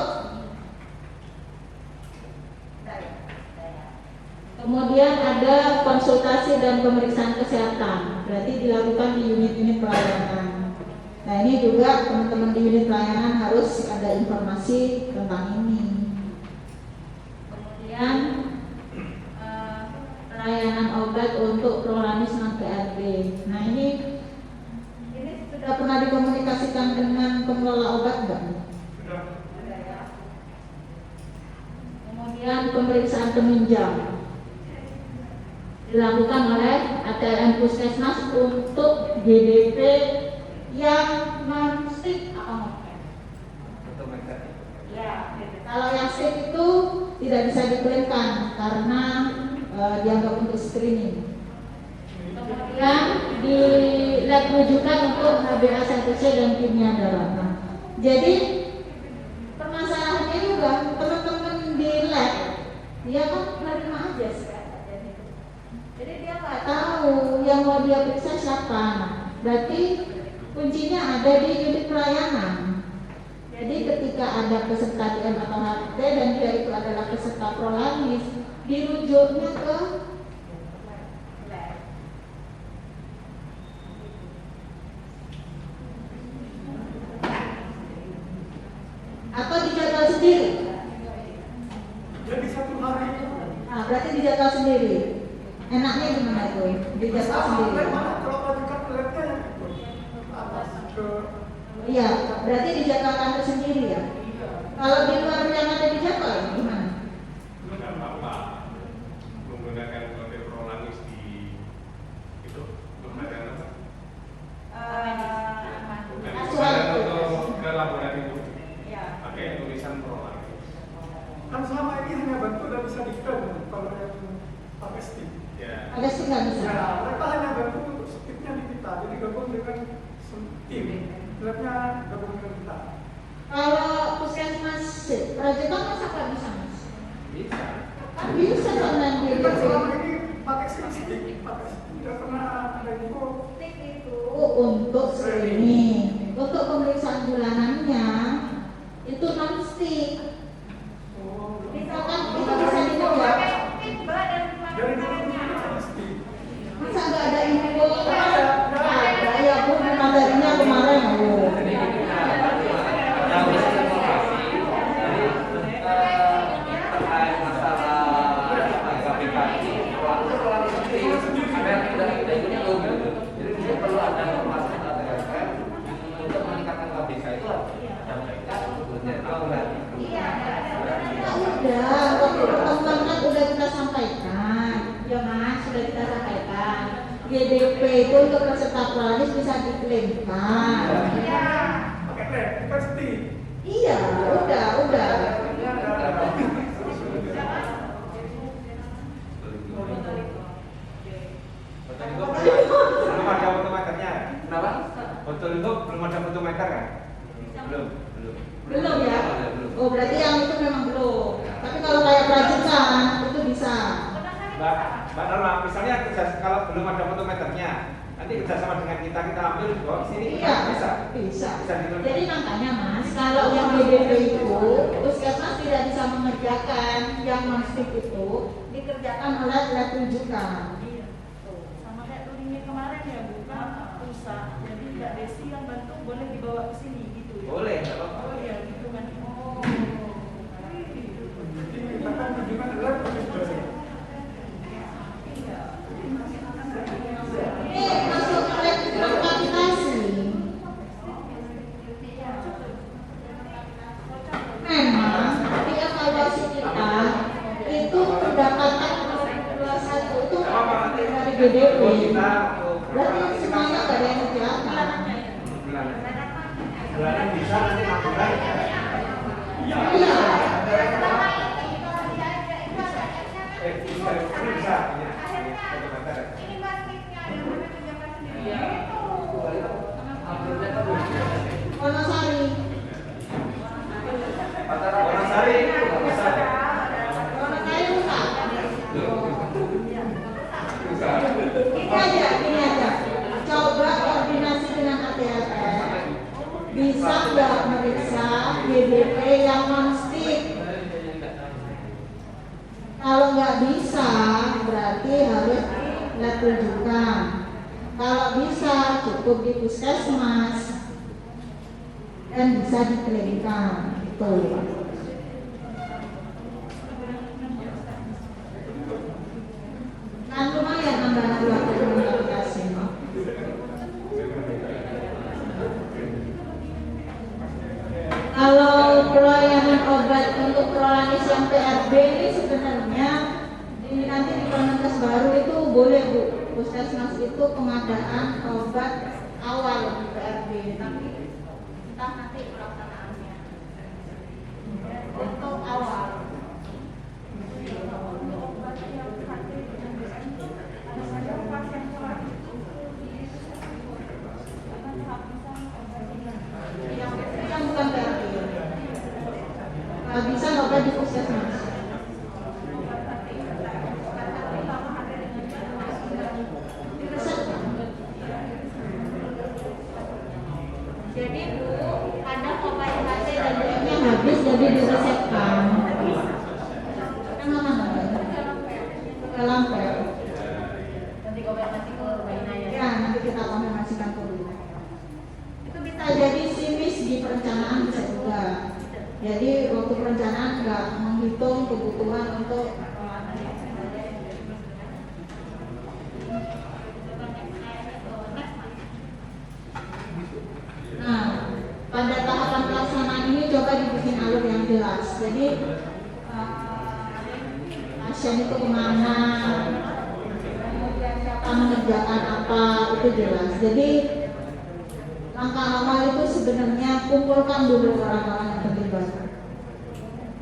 Kemudian ada konsultasi dan pemeriksaan kesehatan, berarti dilakukan di unit-unit pelayanan. Nah ini juga teman-teman di unit pelayanan harus ada informasi tentang ini. Kemudian pelayanan obat untuk prolanis non PRB. Nah ini sudah pernah dikomunikasikan dengan pengelola obat enggak? Sudah. Kemudian pemeriksaan penunjang dilakukan oleh ATLN Puskesmas untuk GDP yang non stick atau ya, kalau yang stick itu tidak bisa diklaimkan karena dianggap untuk screening. Kemudian di lab rujukan untuk HbA1c dan kimia darah. Jadi permasalahannya juga teman-teman di lab dia kan menerima aja sekarang. Jadi dia nggak tahu yang mau dia periksa siapa. Berarti kuncinya ada di unit pelayanan. Jadi ketika ada peserta DM atau HT dan dia itu adalah peserta prolanis, dirujuknya ke lab. Atau dijadwal sendiri. Jadi satu hari Nah, berarti dijadwal sendiri. Enaknya gimana itu? Dijadwal sendiri. kalau lanjutkan ke labnya yang ikut atas ke Iya, berarti dijadwalkan tersendiri ya. Kalau di luar yang ada di jadwal gimana? Nggak apa-apa menggunakan kode prolanis di itu lembaga apa? Bukan Asuhan. untuk ke laboratorium. Ya. Pakai tulisan prolanis. kan selama ini hanya bantu dan bisa diklaim kalau yang pakai stick. Ya. Ada sih nggak bisa. Ya, mereka hanya bantu untuk sticknya di kita, jadi gabung dengan tim. Labnya gabung dengan kita. Kalau puskesmas Rajekan masa nggak bisa mas? Bisa. Kan bisa dengan Kita selama GDP. ini pakai stick, pakai stick. Tidak pernah ada info. Stick itu untuk screening, untuk pemeriksaan bulanannya itu non stick. Misalkan itu bisa dikerjakan. Dari dulu kita pakai stick. Masa nggak ada info? Ada ya bu, di materinya kemarin bu. Udah, waktu pertemuan kan udah kita sampaikan, ya mas, sudah kita sampaikan. GDP itu untuk peserta prolanis bisa diklaimkan. Pakai lab, pakai stick. Iya, udah. Belum ada fotometernya. Kenapa? Betul itu belum ada fotometer kan? Belum. Belum ya? Oh berarti yang itu memang belum. Tapi kalau kayak perajukan itu bisa. Mbak Norma, misalnya kalau belum ada fotometernya, nanti kerjasama dengan kita ambil bawa ke sini. Iya, Bisa. bisa. Bisa Jadi makanya mas, kalau yang GDP itu puskesmas tidak bisa mengerjakan yang non stick itu dikerjakan oleh lab rujukan. Sama kayak turingnya kemarin ya bukan rusak, jadi Mbak Desi yang bantu boleh dibawa ke sini gitu ya. Boleh, nggak apa-apa. Oh iya gitu kan. Jadi kita kan tujuan adalah konsentrasi. Ini masuk ke lab kapitasi. Memang di evaluasi kita itu pendapatan 21 itu dari GDP. Berarti semuanya nggak ada yang dijelaskan. Bulanan bisa nanti 6 bulan. Iya. Bisa. Fotometer. Wonosari. Wonosari bisa. Wonosari rusak. Gini aja. Coba koordinasi dengan ATLN. Bisa nggak meriksa GDP yang non stick? Kalau nggak bisa, berarti harus lab rujukan. Kalau bisa cukup di puskesmas dan bisa diklaimkan itu. Kan lumayan nambah waktu komunikasi. Kalau pelayanan obat untuk prolanis yang PRB ini sebenarnya nanti di Permenkes baru itu boleh Bu, puskesmas itu pengadaan obat awal di PRB, tapi entah nanti pelaksanaannya untuk awal. Yang bukan PRB, bisa obat di puskesmas. Jadi Bu, ada obat HT dan Yang habis jadi diresepkan. Dalam PER. nanti konfirmasi ke Baina ya. Ya, nanti kita konfirmasikan dulu. Itu bisa jadi simis di perencanaan bisa juga. Jadi waktu perencanaan nggak menghitung kebutuhan untuk Nah, pada tahapan pelaksanaan ini coba dibikin alur yang jelas. Jadi pasien itu kemana, kemudian siapa mengerjakan apa, itu jelas. Jadi langkah awal itu sebenarnya kumpulkan dulu orang-orang yang terlibat.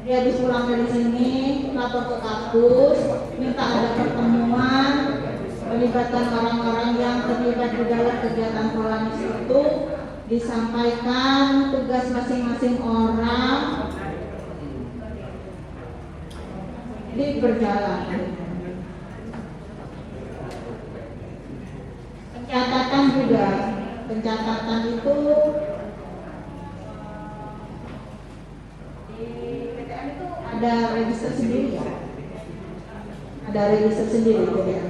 Dia habis pulang dari sini, lapor ke Kapus, minta ada pertemuan, melibatkan orang-orang yang terlibat di dalam kegiatan prolanis itu, disampaikan tugas masing-masing orang, jadi berjalan. Pencatatan juga, pencatatan itu di PTM itu ada register sendiri ya, ada register sendiri PTM.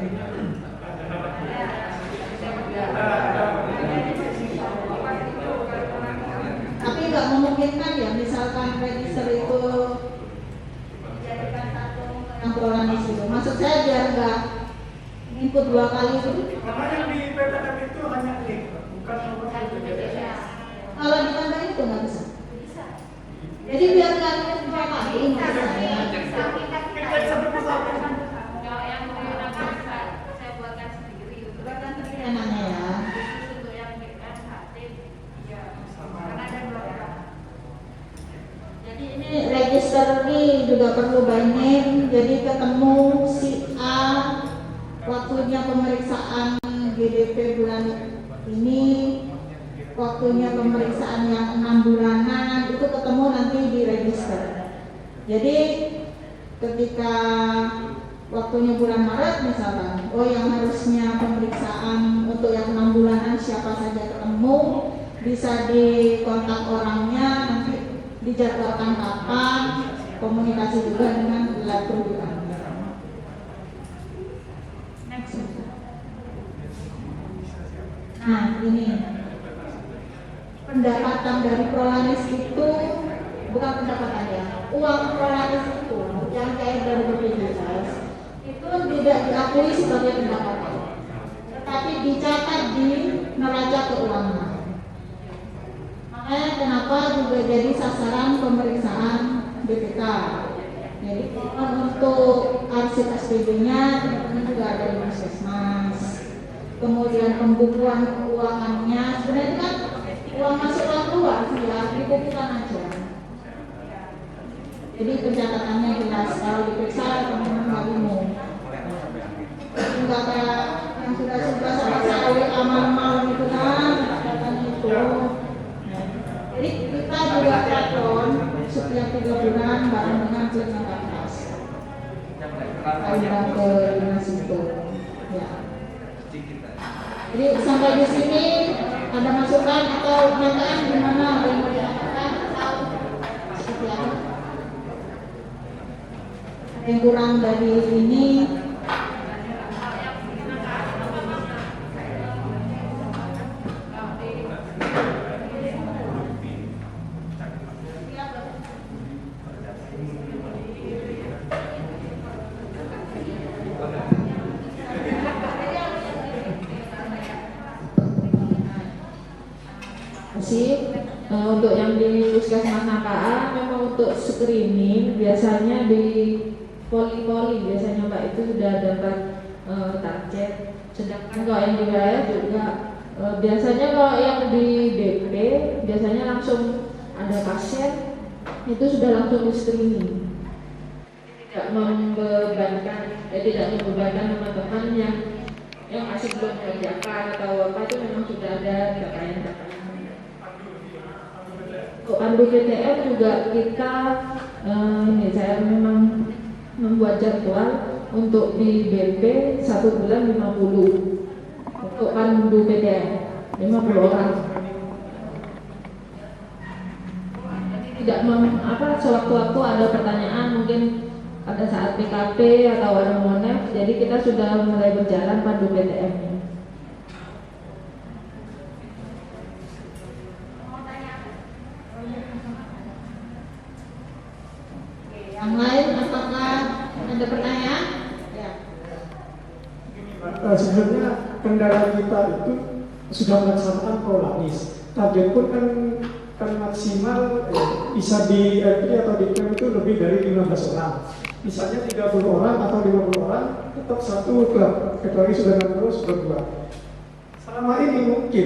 Tapi nggak memungkinkan ya, misalkan register itu dijadikan satu yang prolanis itu. Maksud saya biar nggak input 2 kali itu. Karena yang di PTM itu hanya link, bukan nomor BPJS. Kalau ditambah itu nggak bisa. Jadi biar nggak input 2 kali maksud saya. Kita sampai pesawat. Kalau yang menggunakan saya buatkan sendiri. Bukan sendiri enaknya ya. Untuk yang berikan HT, ya, karena ada 2 orang. Jadi ini register ini juga perlu by name. Jadi ketemu si A, waktunya pemeriksaan GDP bulan ini, waktunya pemeriksaan yang 6 bulanan, itu ketemu nanti di register. Jadi ketika waktunya bulan Maret misalkan, oh yang harusnya pemeriksaan untuk yang 6 bulanan siapa saja ketemu, bisa dikontak orangnya, nanti dijadwalkan kapan, komunikasi juga dengan lab rujukan. Next. Nah ini pendapatan dari prolanis itu bukan pendapatan ya, uang prolanis itu yang cair dari BPJS itu tidak diakui sebagai pendapatan, tetapi dicatat di neraca keuangan. Makanya kenapa juga jadi sasaran pemeriksaan BPK. Jadi untuk arsip SPB-nya teman-teman juga ada di puskesmas. Kemudian pembukuan keuangannya sebenarnya kan uang masuk uang keluar ya dibukukan aja. Jadi pencatatannya jelas, kalau diperiksa teman-teman nggak bingung. Nggak kayak yang sudah sama saya amal-amal itu kan catatannya itu. Jadi kita juga platform setiap 3 bulan bareng dengan Cek 14. Ada ke dinas itu. Ya. Jadi sampai di sini ada masukan atau pernyataan gimana yang mau dikatakan atau seperti apa? Ada yang kurang dari ini? informasi untuk yang di Puskesmas Nangkaan memang untuk screening biasanya di poli-poli biasanya Mbak itu sudah dapat target. Sedangkan kalau yang di wilayah juga biasanya kalau yang di DP biasanya langsung ada pasien itu sudah langsung di screening. Tidak membebankan teman-teman yang masih belum mengerjakan atau apa itu memang sudah ada capaian-capaian. Untuk pandu PTM juga kita saya memang membuat jadwal untuk di BP 1 bulan 50 untuk pandu PTM 50 orang. Tidak sewaktu-waktu ada pertanyaan mungkin pada saat PKP atau ada monef, jadi kita sudah mulai berjalan pandu PTM-nya. Yang lain apakah ada pertanyaan? Ya. Sebenarnya kendaraan kita itu sudah melaksanakan prolanis. Target pun kan maksimal bisa di entry atau di camp itu lebih dari 15 orang. Misalnya 30 orang atau 50 orang tetap satu klub, kecuali sudah 60 berdua. Selama ini mungkin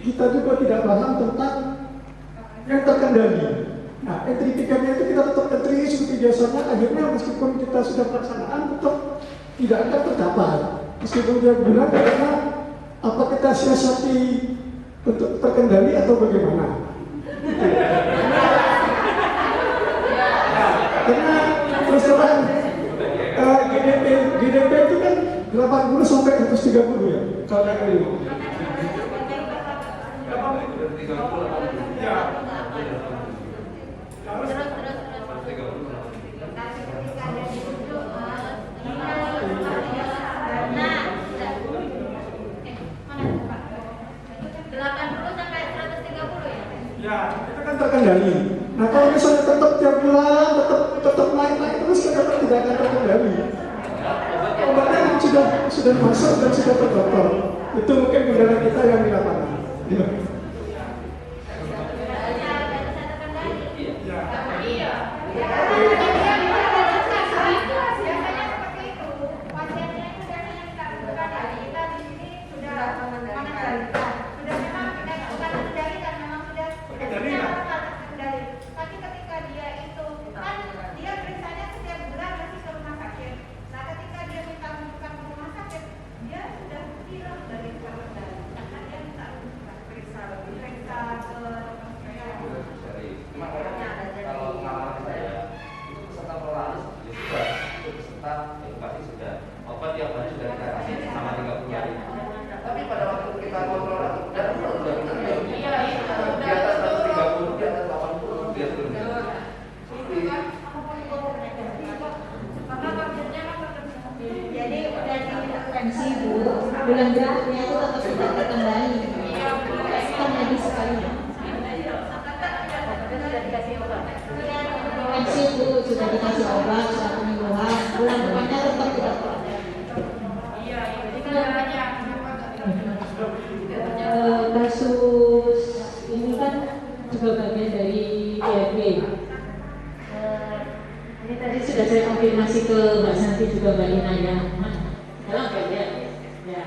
kita juga tidak paham tentang yang terkendali. Nah, entry tiketnya itu kita tetap entry seperti biasanya, akhirnya meskipun kita sudah pelaksanaan tetap tidak akan tercapai. Meskipun dia bilang karena apa kita siasati untuk terkendali atau bagaimana? Karena terus terang GDP itu kan 80 sampai 130 ya, kalau dari ini. Ya, itu kan terkendali. Nah, kalau misalnya tetap tiap bulan tetap naik terus kan tetap tidak akan terkendali. Obatnya sudah masuk dan sudah terdaftar. Itu mungkin kendala kita yang di lapangan. Ya. Bulan berikutnya itu tetap sudah terkendali. Kan jadi sekalinya. Pensi Bu sudah dikasih obat, sudah penyembuhan. Bulan depannya tetap tidak terkendali. Kasus ini kan juga bagian dari PRB. Ini tadi sudah saya konfirmasi ke Mbak Santi juga Mbak Ina ya. Dalam bagian ya.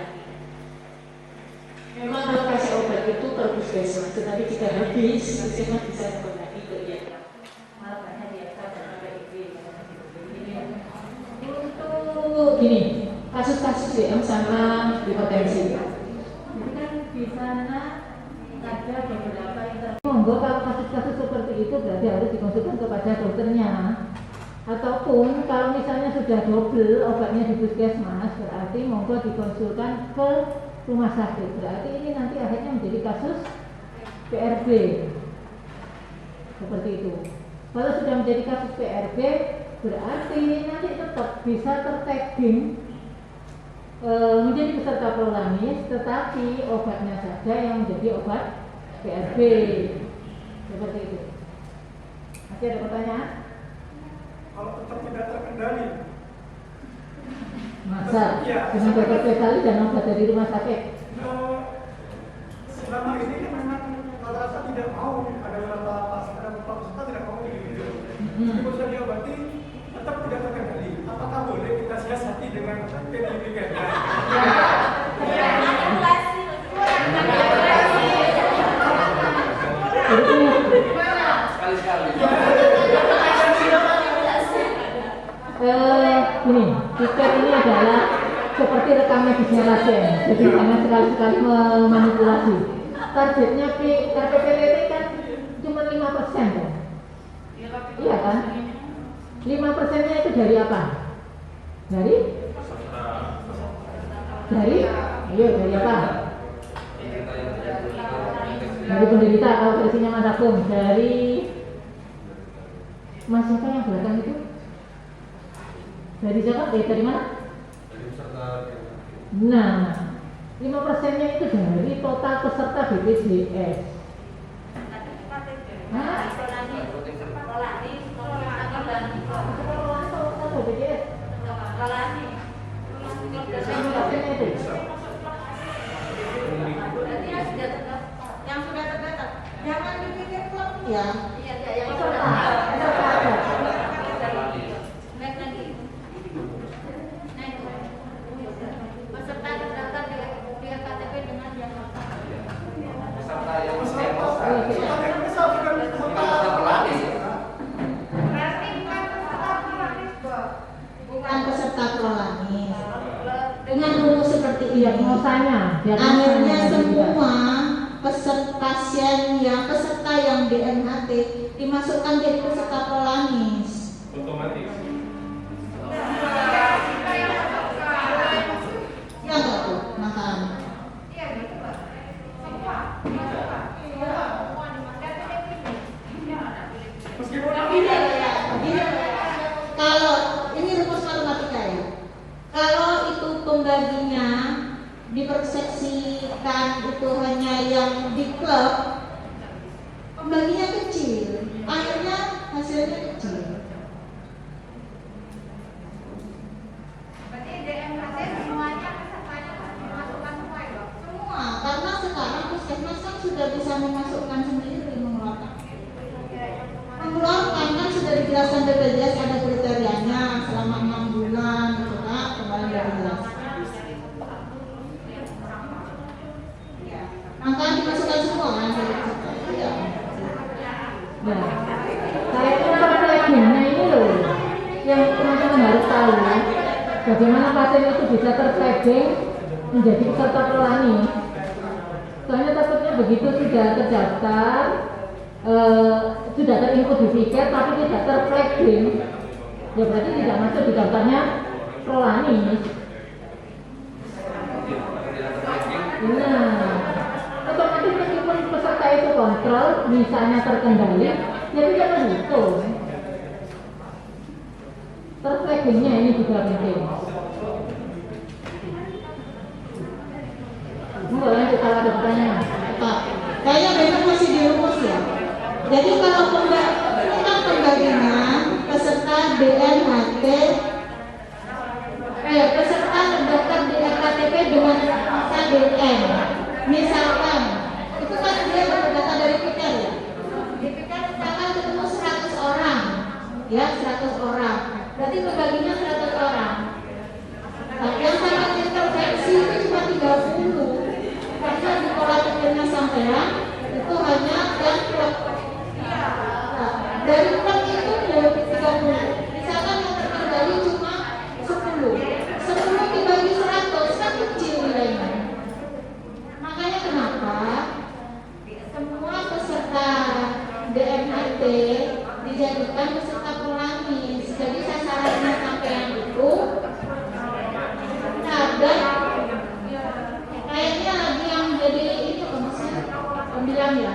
Memang kalau kasih obat itu per puskesmas, tetapi jika habis, puskesmas bisa kembali ke IAK. Malah banyak IAK dan APIB. Untuk gini, kasus-kasus DM sama hipertensi. Jadi kan di sana ada beberapa intervensi. Monggo kalau kasus-kasus seperti itu berarti harus dikonsultasikan kepada dokternya. Ataupun kalau misalnya sudah double obatnya di puskesmas, berarti monggo dikonsulkan ke rumah sakit. Berarti ini nanti akhirnya menjadi kasus PRB. Seperti itu. Kalau sudah menjadi kasus PRB, berarti nanti tetap bisa tertagging menjadi peserta prolanis, tetapi obatnya saja yang menjadi obat PRB. Seperti itu. Masih ada pertanyaan? Kalau tetap tidak terkendali, Masa? Ya, Dengan dokter spesialis dan obat dari rumah sakit? selama ini kan memang berarti tetap tidak terkendali. Apakah boleh kita siasati dengan PDB ganda? Ini, tiket ini adalah seperti rekam medisnya pasien, jadi jangan sekali-sekali memanipulasi. Targetnya RPPT kan cuma 5% kan? Iya kan? 5%-nya itu dari apa? Dari apa? Dari penderita, kalau versinya Mas Agung. Dari Mas siapa yang belakang itu? Dari siapa? Dari mana? Nah, 5%-nya itu dari total peserta BPJS. Hah? Yang sudah terdaftar, jangan dipikir klub. Ya. Yang Peserta. naik lagi. Naik. Peserta terdaftar di KTP dengan yang bukan peserta prolanis dengan rumus seperti ini. Diagnosanya Akhirnya juga. semua pasien yang peserta yang DMHT dimasukkan jadi peserta prolanis. Otomatis. Ya enggak tuh makanya. Kalau ini rumus matematika ya. Kalau itu pembaginya dipersepsikan itu hanya yang di klub, pembaginya kecil, akhirnya hasilnya kecil. Berarti DMHT semuanya pesertanya dimasukkan semua ya? Semua, karena sekarang puskesmas kan sudah bisa memasukkan sendiri, mengeluarkan kan sudah dijelaskan BPJS ada kriterianya selama 6 bulan gitu Kak, kemarin sudah dijelaskan. Makanya dimasukkan semua kan dari peserta. Iya. Nah, saya kira pertanyaannya ini loh, yang teman-teman harus tahu, bagaimana pasien itu bisa tertagging menjadi peserta prolanis. Soalnya takutnya begitu sudah terdaftar, sudah terinput di tiket tapi tidak terflagging, ya berarti tidak masuk di daftarnya prolanis. Nah, otomatis meskipun peserta itu kontrol, misalnya terkendali, ya tidak mendukung. Terflaggingnya ini juga penting. Monggo lanjut kalau ada pertanyaan. Pak, kayaknya besok masih dirumus ya. Jadi kalau pembaginya peserta DMHT, peserta terdaftar di RKTP dengan KDN, misalkan itu kan dia berdata dari PIKER ya. Di PIKER misalkan ketemu 100 orang, ya 100 orang. Berarti pembaginya 100 orang. Nah, yang sangat intervensi itu cuma 30. Karena di pola pikirnya sampean itu hanya yang klub. Dari klub itu 30. Misalkan yang terkendali cuma 10. 10 dibagi 100 kan kecil nilainya. Makanya kenapa semua peserta DMHT dijadikan peserta prolanis. Jadi sasarannya sampean itu ada kayaknya lagi yang jadi ini pembilang ya.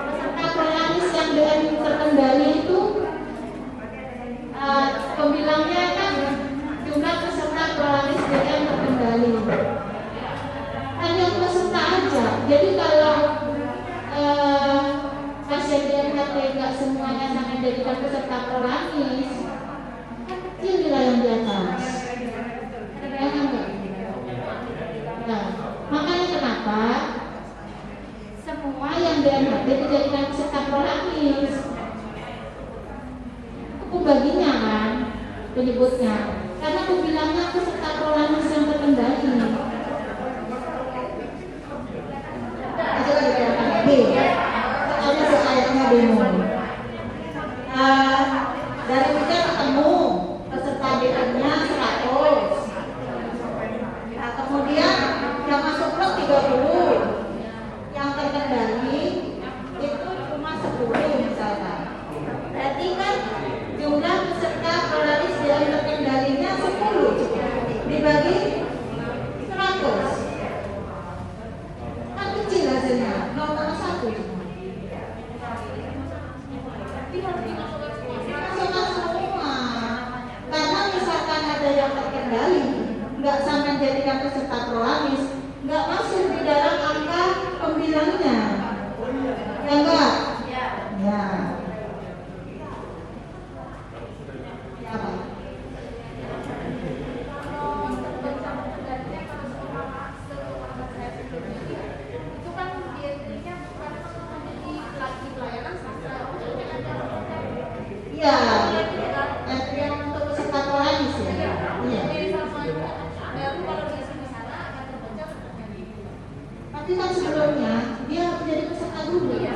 Peserta prolanis yang DM terkendali itu pembilangnya kan jumlah peserta prolanis DM terkendali. Hanya peserta aja. Jadi kalau pasien DMHT nggak semuanya sampai jadikan peserta prolanis, kan kecil nilai yang di atas. Ya kan enggak? Nah, makanya kenapa semua yang DMHT dijadikan peserta prolanis. misalkan jadikan peserta prolanis, nggak masuk di dalam angka pembilangnya. Ya enggak? Ya. Apa? Itu kan biasanya bukan di pelayanan sosial. Iya. Yang untuk peserta prolanis ya. Iya. Baru kalau dia di sana akan terbaca seperti itu. Tapi kan sebelumnya dia menjadi peserta dulu. Iya,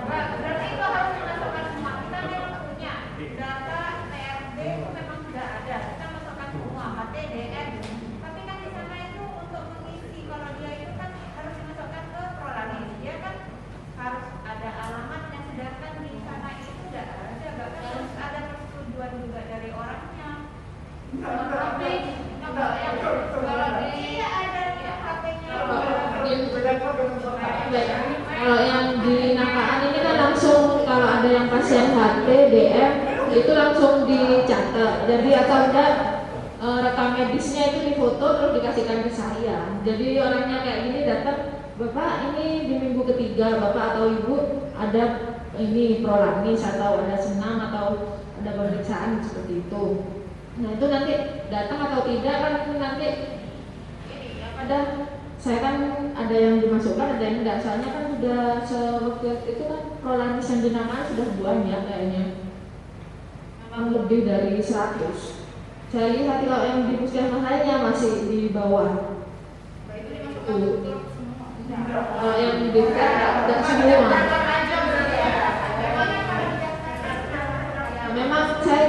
berarti itu harus dimasukkan semua. Kita memang punya data TRD itu memang sudah ada. Kita masukkan semua HTDN. Tapi kan di sana itu untuk mengisi kalau dia itu kan harus dimasukkan ke prolanis. Dia kan harus ada alamatnya. Sedangkan di sana itu tidak ada. Bahkan harus ada persetujuan juga dari orangnya. Tapi kalau dia ada HP-nya. Kalau yang di Nakaan ini kan langsung kalau ada yang pasien HT, DM itu langsung dicatat. Jadi atau enggak rekam medisnya itu difoto terus dikasihkan ke saya. Jadi orangnya kayak gini datang, Bapak ini di minggu ketiga Bapak atau Ibu ada ini prolanis atau ada senam atau ada pemeriksaan seperti itu. Nah itu nanti datang atau tidak kan nanti ada saya kan ada yang dimasukkan ada yang enggak, soalnya kan sudah sewaktu itu kan prolanis yang dinamakan sudah banyak kayaknya, memang lebih dari 100. Saya lihat kalau yang di puskesmas lainnya masih di bawah. Kalau yang di tidak semua. Memang saya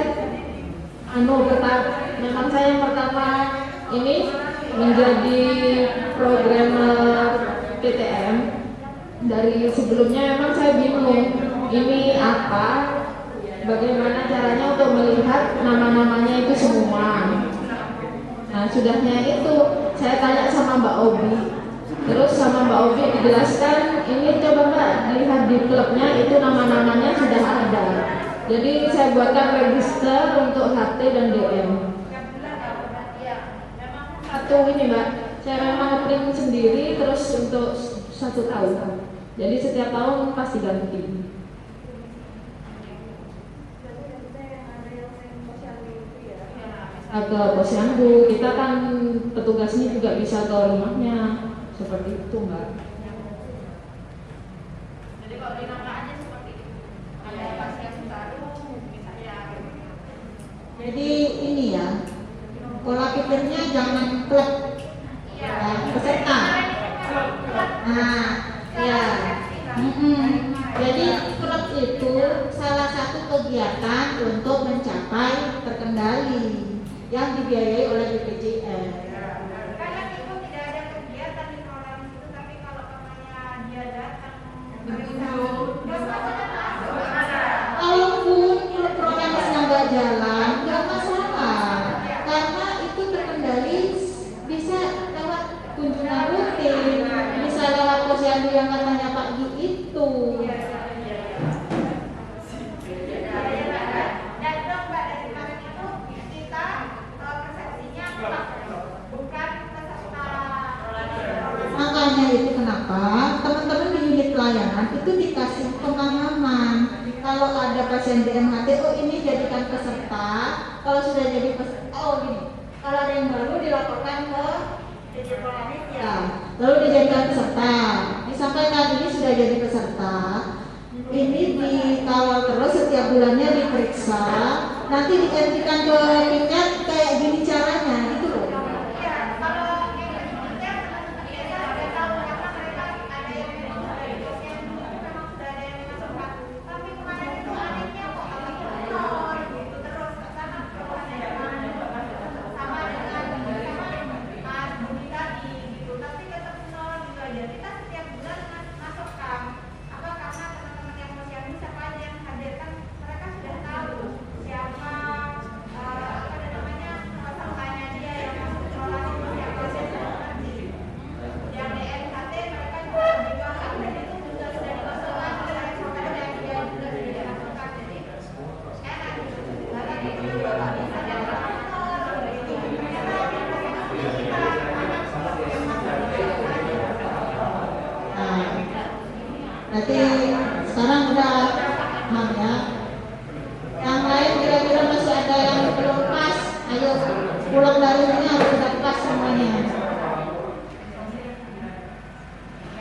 memang saya yang pertama ini menjadi programmer PTM. Dari sebelumnya memang saya bingung ini apa, bagaimana caranya untuk melihat nama-namanya itu semua. Nah sudahnya itu saya tanya sama Mbak Obi, terus sama Mbak Obi dijelaskan ini coba Mbak lihat di klubnya itu nama-namanya sudah ada. Jadi saya buatkan register untuk HT dan DM. Satu ini Mbak, saya memang print sendiri terus untuk 1 tahun. Jadi setiap tahun pasti ganti. Ke posyandu, kita kan petugasnya juga bisa ke rumahnya, seperti itu Mbak. Jadi kalau dinamaannya seperti itu, ada pasien baru misalnya. Jadi ini ya, pola pikirnya jangan klub peserta. Nah, ya. Jadi klub itu salah satu kegiatan untuk mencapai terkendali yang dibiayai oleh BPJS. Karena itu tidak ada kegiatan di prolanis itu, tapi kalau namanya dia datang Kalaupun klub prolanisnya nggak jalan, nggak masalah, karena itu terkendali bisa lewat kunjungan rutin, bisa lewat posyandu yang katanya Pak Gi itu. dan dong Mbak dari kemarin itu kita persepsinya bukan peserta Makanya itu kenapa teman-teman di unit pelayanan itu dikasih pemahaman. Kalau ada pasien DMHT, oh ini jadikan peserta. Kalau sudah jadi peserta, oh gini. Kalau ada yang baru dilaporkan ke DJ Prolanis ya, lalu dijadikan peserta. Disampaikan ini sudah jadi peserta. Ini dikawal terus setiap bulannya diperiksa. Nanti digantikan ke tiket kayak gini caranya, gitu loh. Siapa Berarti sekarang udah aman ya. Yang lain kira-kira masih ada yang belum pas. Ayo pulang dari sini harus sudah pas semuanya.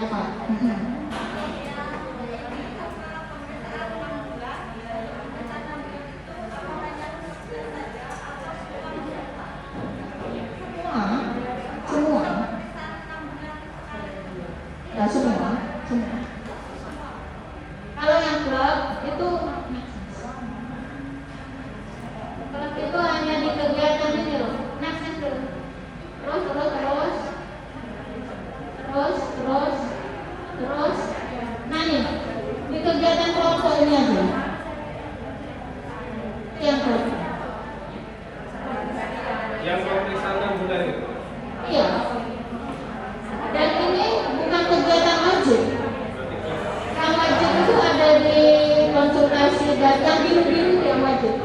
Apa? Semua. Ya semua. Kalau yang klub itu hanya di kegiatan ini loh. Terus. Nah nih di kegiatan kelompok ini aja. Yang klub. Yang pemeriksaan 6 bulan itu. Iya. Dan ini bukan kegiatan wajib. Yang wajib itu ada di konsultasi dan yang biru-biru yang wajib.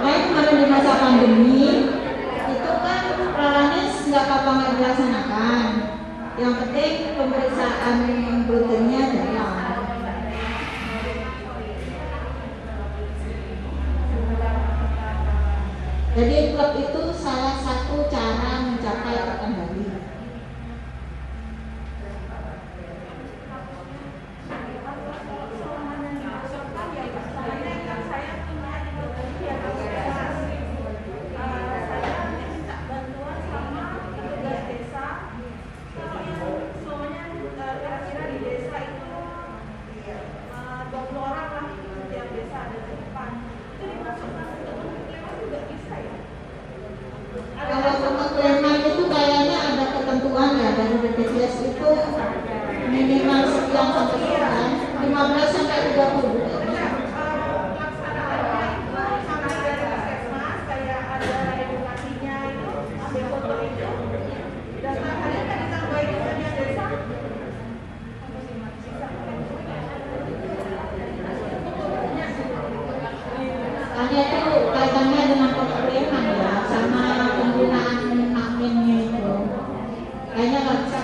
Kemarin di masa pandemi itu kan pralanis nggak apa-apa nggak dilaksanakan. Yang penting pemeriksaan rutinnya jalan. Jadi klub itu salah satu cara mencapai terkendali. Kalau pengklaman itu kayaknya ada ketentuan ya dari BPJS itu minimal sekian sampai sekian 15 sampai 30. Hanya itu kaitannya dengan pengklaman ya sama penggunaan adminnya itu. Kayaknya nggak bisa.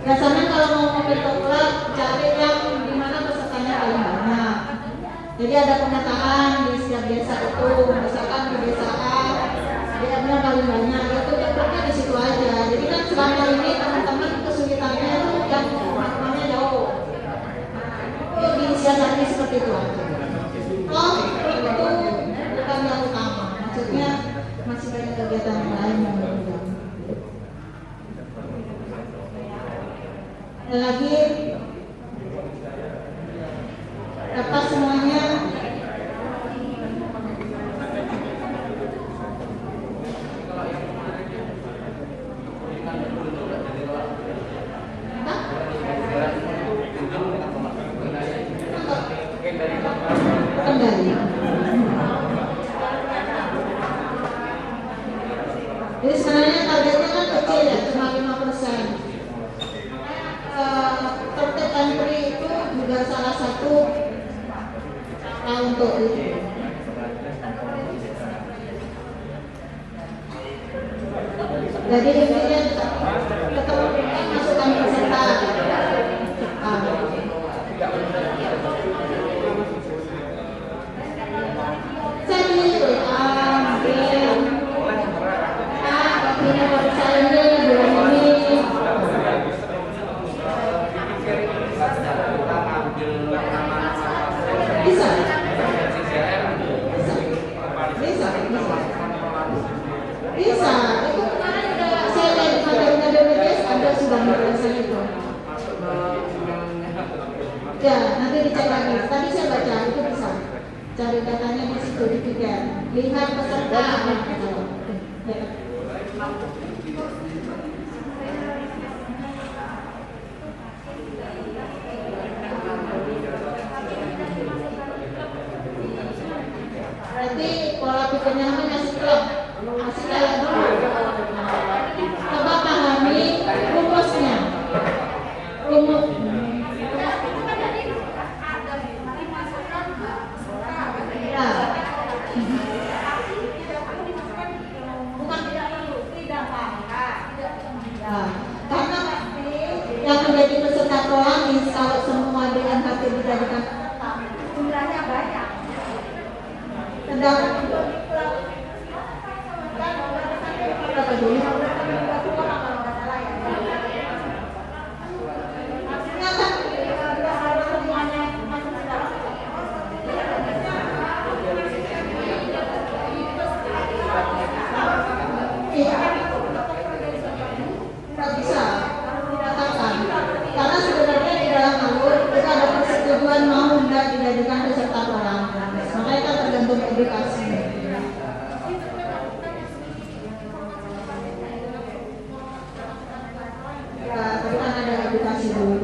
Biasanya kalau mau membentuk klub cari yang dimana pesertanya paling banyak. Jadi ada pemetaan di setiap desa itu, misalkan di desa A, dia paling banyak, itu klubnya di situ aja. Jadi kan selama ini teman-teman kesulitannya itu yang rumahnya jauh. Itu disiasati seperti itu aja. Oh, itu bukan yang utama. Maksudnya masih banyak kegiatan yang lain yang berkembang. Ada lagi dapat semuanya. Kendali. Jadi sebenarnya targetnya kan kecil ya, cuma 5%. Tertib entry itu juga salah satu cara untuk itu. Jadi intinya ketemu masukan peserta. Bisa. Itu kemarin udah saya lihat di materinya BPJS ada sudah penjelasan itu. Ya, nanti dicek lagi. Tadi saya baca itu bisa. Cari datanya di situ di tiket. Lihat peserta. Berarti pola pikirnya masih klub, masih kayak dulu. Coba pahami rumusnya. Ya. untuk dijadikan peserta, jumlahnya banyak. Sedangkan untuk di klub kan berapa dulu? 20 orang kalau nggak salah ya. Artinya kan nggak harus semuanya masuk ke dalam. Iya, nggak bisa, harus didaftarkan. Karena sebenarnya di dalam alur kita ada persetujuan mau nggak dijadikan peserta program. Makanya kan tergantung edukasi. Ya, tapi kan ada edukasi dulu.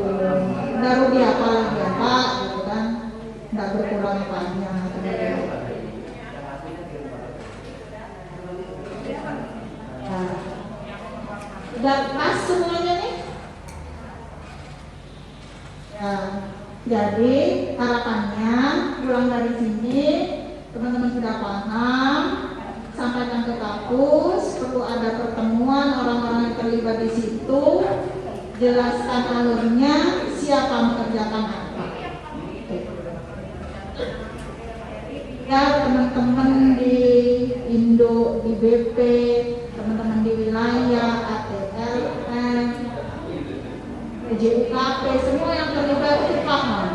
Baru dia apa lagi apa, gitu kan? Nggak berkurang panjang. Udah pas semuanya nih? Ya, jadi harapannya pulang dari sini teman-teman sudah paham, sampaikan ke kampus, perlu ada pertemuan orang-orang yang terlibat di situ, jelaskan alurnya, siapa mengerjakan apa. Ya, teman-teman di Indo, di BP, teman-teman di wilayah, ATLM, JUKP, semua yang terlibat itu paham.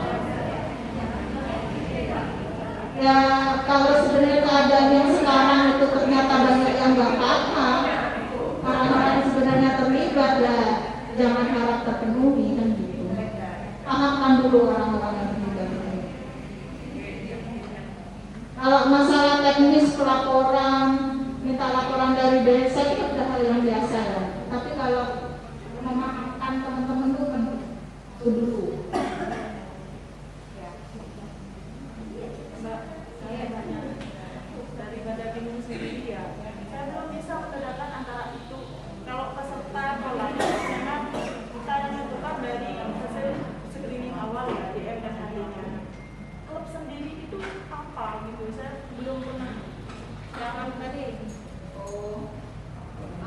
Ya, kalau sebenarnya keadaan yang sekarang itu ternyata banyak yang nggak paham, orang-orang yang sebenarnya terlibat ya jangan harap terpenuhi kan gitu. Pahamkan dulu orang-orang yang terlibat. Kalau masalah teknis pelaporan, minta laporan dari desa itu udah hal yang biasa ya. Tapi kalau memahamkan teman-teman itu kan itu dulu. Daripada bingung sendiri ya, saya belum bisa membedakan antara itu. Kalau peserta program memang kita yang menentukan dari hasil screening awal ya, DM dan HT-nya. Klub sendiri itu apa gitu, saya belum pernah. Yang tadi,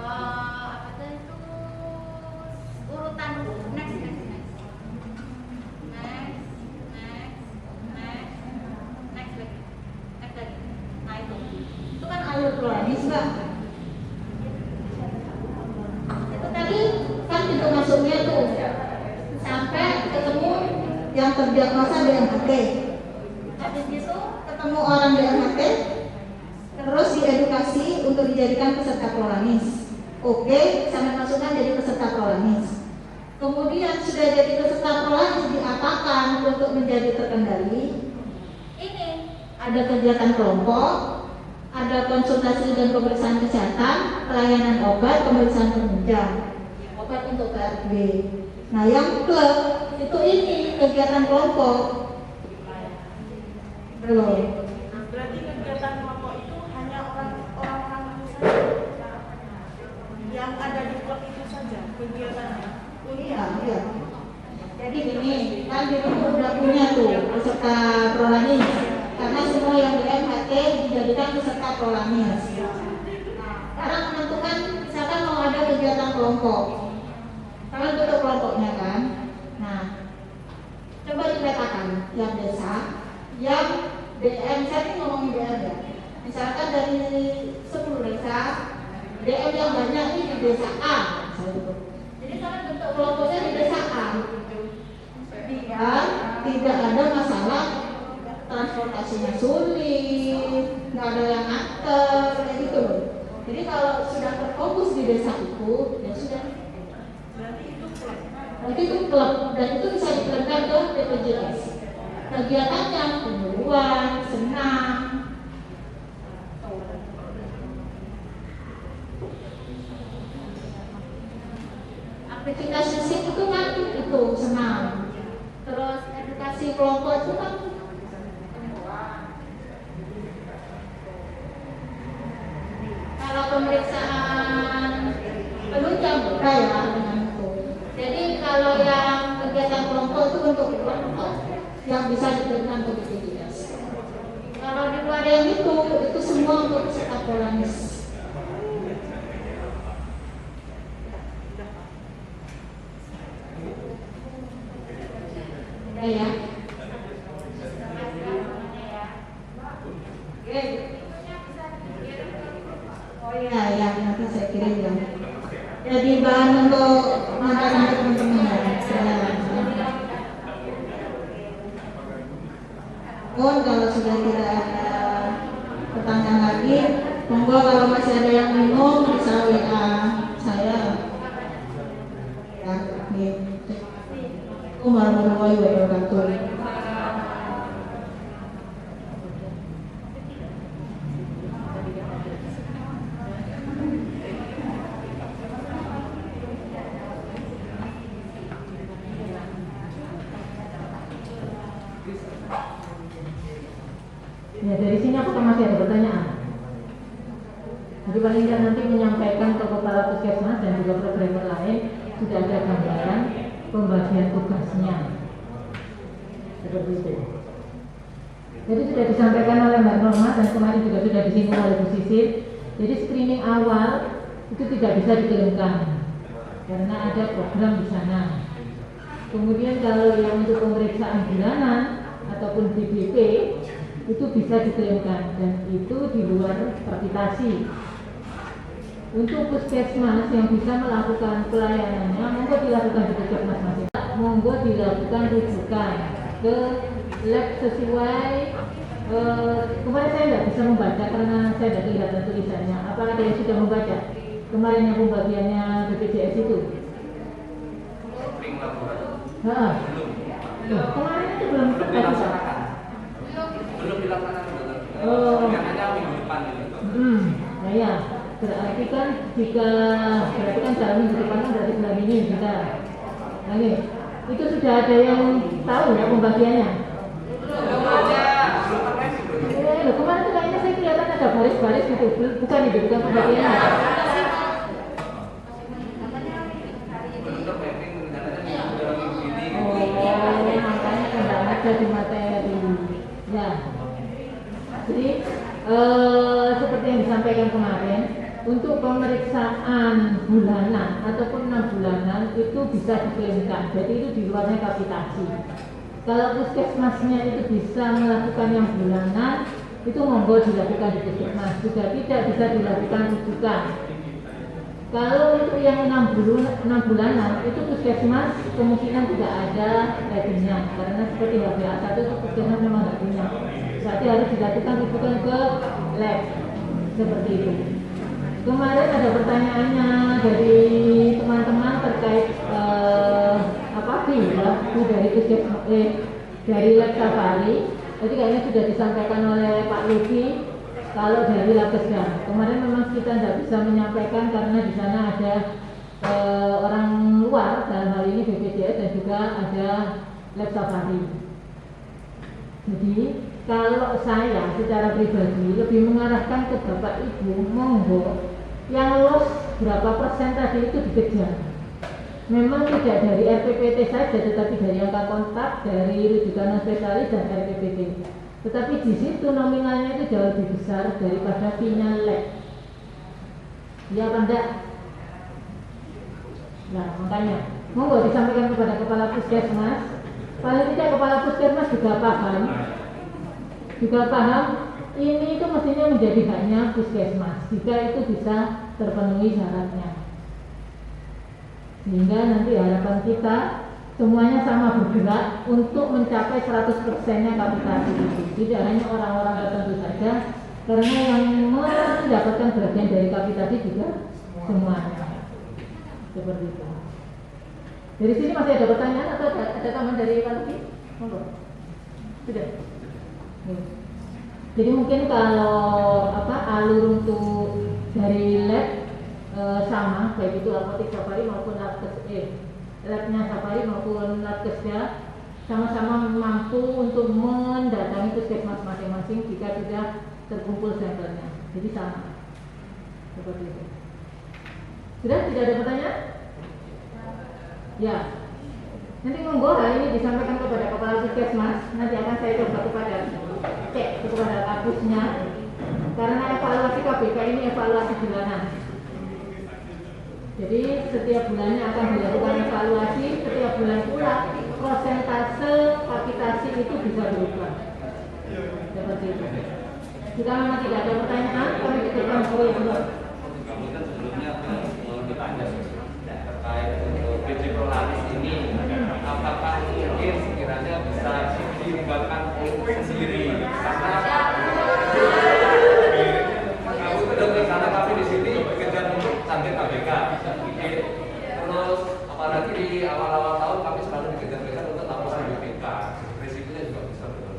apa itu urutan next lagi. Nah itu kan alur kronis mbak. Itu tadi kan pintu masuknya tuh sampai ketemu yang terdiagnosa DMHT. Habis itu ketemu orang DMHT, terus diedukasi untuk dijadikan peserta prolanis. Oke, sampai masukkan jadi peserta prolanis. Kemudian sudah jadi peserta prolanis diapakan untuk menjadi terkendali? Ini ada kegiatan kelompok, ada konsultasi dan pemeriksaan kesehatan, pelayanan obat, pemeriksaan penunjang, obat untuk PRB. Nah, yang klub itu ini kegiatan kelompok. Belum. Berarti kegiatan kelompok itu hanya orang-orang itu saja yang ada di klub itu saja kegiatannya. Iya. Jadi gini, kan kita udah punya tuh peserta prolanis. Karena semua yang di MHT dijadikan peserta prolanis. Nah, sekarang menentukan misalkan mau ada kegiatan kelompok. Kalian tutup kelompoknya kan? Nah, coba dipetakan yang desa, yang DM, saya ini ngomongin DM ya. Misalkan dari 10 desa, DM yang banyak ini di desa A. Jadi kalian bentuk kelompoknya di desa A. Biar tidak ada masalah transportasinya sulit, nggak ada yang nganter, kayak gitu loh. Jadi kalau sudah terfokus di desa itu, ya sudah. Berarti itu klub, dan itu bisa dikirimkan ke BPJS. Kegiatannya penyuluhan, senam. Aktivitas fisik itu kan itu senam. Terus edukasi kelompok itu kan kalau pemeriksaan penunjang udah ya dengan itu. Jadi kalau yang kegiatan kelompok itu untuk kelompok yang bisa diberikan ke BPJS. Kalau di luar yang itu semua untuk peserta prolanis. Ya. jadi bahan untuk menyampaikan ke teman-teman ya. Pun kalau sudah tidak ada pertanyaan lagi, monggo kalau masih ada yang bingung bisa WA saya. Ya, gitu. Assalamualaikum warahmatullahi wabarakatuh. Ya, dari sini apakah masih ada pertanyaan? Jadi paling tidak nanti menyampaikan ke kepala puskesmas dan juga programmer lain sudah ada gambaran pembagian tugasnya. Seperti itu. Jadi sudah disampaikan oleh Mbak Norma dan kemarin juga sudah disinggung oleh Bu Sisil. Jadi screening awal itu tidak bisa dikirimkan karena ada program di sana. Kemudian kalau yang untuk pemeriksaan bulanan ataupun DBP itu bisa dikirimkan dan itu di luar kapitasi. Untuk puskesmas yang bisa melakukan pelayanannya, monggo dilakukan di puskesmas masing. Monggo dilakukan rujukan ke lab sesuai. Kemarin saya tidak bisa membaca karena saya tidak kelihatan tulisannya. Apakah ada yang sudah membaca kemarin yang pembagiannya BPJS itu? Kemarin itu belum terbaca. Belum dilaksanakan. Oh. Hanya minggu depan ini. Nah ya, berarti kan dalam minggu depan kan berarti bulan ini kita. Oke, itu sudah ada yang tahu ya pembagiannya? Belum ada. Kemarin tuh kayaknya saya kelihatan ada baris-baris gitu, bukan itu, bukan pembagiannya. Oh, makanya tidak ada di materi. Ya. Jadi seperti yang disampaikan kemarin, untuk pemeriksaan bulanan ataupun 6 bulanan itu bisa diklaimkan. Jadi itu di luarnya kapitasi. Kalau puskesmasnya itu bisa melakukan yang bulanan, itu monggo dilakukan di puskesmas. Juga tidak bisa dilakukan rujukan. Kalau untuk yang 6 bulanan itu puskesmas kemungkinan tidak ada rekeningnya karena seperti HbA1 itu puskesmas memang tidak punya. Berarti harus dilakukan rujukan ke lab seperti itu. Kemarin ada pertanyaannya dari teman-teman terkait fee dari puskesmas dari lab safari. Jadi kayaknya sudah disampaikan oleh Pak Luki. Kalau dari Labkesda, kemarin memang kita tidak bisa menyampaikan karena di sana ada orang luar, dalam hal ini BPJS dan juga ada lab safari. Jadi kalau saya secara pribadi lebih mengarahkan ke Bapak Ibu, monggo yang loss berapa persen tadi itu dikejar. Memang tidak dari RPPT saja, tetapi dari angka kontak, dari rujukan spesialis dan RPPT. Tetapi di situ nominalnya itu jauh lebih besar daripada fee-nya lab. Ya apa enggak? Nah makanya monggo disampaikan kepada kepala puskesmas. Paling tidak kepala puskesmas juga paham ini itu mestinya menjadi haknya puskesmas jika itu bisa terpenuhi syaratnya. Sehingga nanti harapan kita semuanya sama bergerak untuk mencapai 100%-nya kapitasi itu. Tidak hanya orang-orang tertentu saja, karena yang mendapatkan bagian dari kapitasi juga semuanya. Seperti itu. Dari sini masih ada pertanyaan atau ada tambahan dari Pak Luki? Monggo. Sudah. Jadi mungkin kalau alur untuk dari lab sama, baik itu apotek safari maupun labnya safari maupun Labkesda sama-sama mampu untuk mendatangi puskesmas masing-masing jika sudah terkumpul sampelnya. Jadi sama. Seperti itu. Sudah tidak ada pertanyaan? Ya. Nanti monggo hal ini disampaikan kepada kepala puskesmas. Nanti akan saya coba kepada kampusnya. Karena evaluasi KBK ini evaluasi bulanan. Jadi setiap bulannya akan dilakukan evaluasi, setiap bulan pula prosentase kapitasi itu bisa berubah. Seperti itu. Jika memang tidak ada pertanyaan, kami tutup. Kamu kan sebelumnya ditanya terkait untuk BJ Prolanis ini, apakah mungkin sekiranya bisa dilibatkan sendiri? Karena aku sudah di sana tapi di sini bekerja untuk target KPK. Terus apalagi di awal-awal tahun kami selalu dikejar-kejar untuk laporan BPK. Risikonya juga besar betul.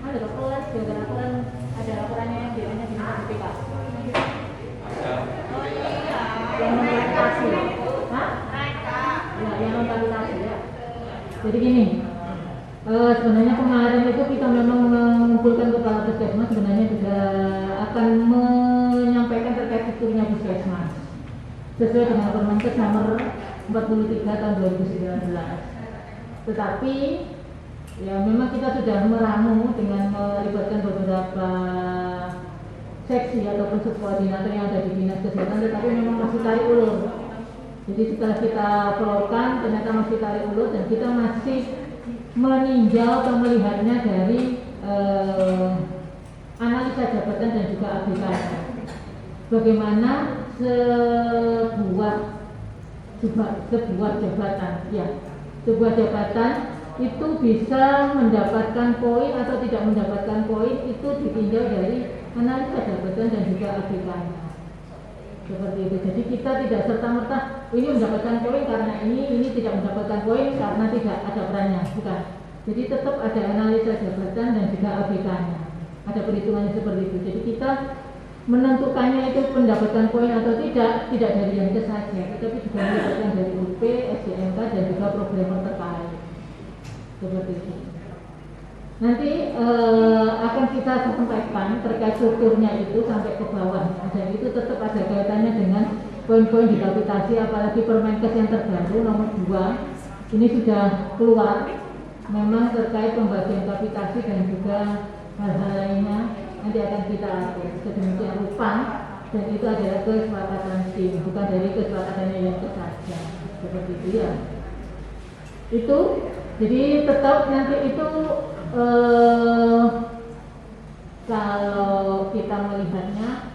Ada laporan, juga ada laporannya yang biasanya di BPK. Ada BPK. Yang notifikasi. Hah? Ya, yang notifikasi ya. Jadi gini, sebenarnya kemarin itu kita memang mengumpulkan kepala puskesmas sebenarnya juga akan menyampaikan terkait strukturnya puskesmas sesuai dengan Permenkes nomor 43 tahun 2019. Tetapi ya memang kita sudah meramu dengan melibatkan beberapa seksi ataupun subkoordinator yang ada di dinas kesehatan, tetapi memang masih tarik ulur. Jadi setelah kita perlukan ternyata masih tarik ulur dan kita masih meninjau atau melihatnya dari analisa jabatan dan juga ABK-nya. Bagaimana sebuah jabatan itu bisa mendapatkan poin atau tidak mendapatkan poin itu ditinjau dari analisa jabatan dan juga ABK-nya. Seperti itu. Jadi kita tidak serta-merta ini mendapatkan poin karena ini tidak mendapatkan poin karena tidak ada perannya, bukan. Jadi tetap ada analisa jabatan dan juga ABK-nya. Ada perhitungannya seperti itu. Jadi kita menentukannya itu mendapatkan poin atau tidak dari yang itu saja, tetapi juga melibatkan dari UP, SDMK dan juga programmer terkait. Seperti itu. Nanti akan kita sampaikan terkait strukturnya itu sampai ke bawah. Dan itu tetap ada kaitannya dengan poin-poin di kapitasi, apalagi Permenkes yang terbaru nomor 2 ini sudah keluar. Memang terkait pembagian kapitasi dan juga hal-hal lainnya nanti akan kita atur sedemikian rupa, dan itu adalah kesepakatan tim, bukan dari kesepakatannya yang saja. Seperti itu ya. Itu jadi tetap nanti itu kalau kita melihatnya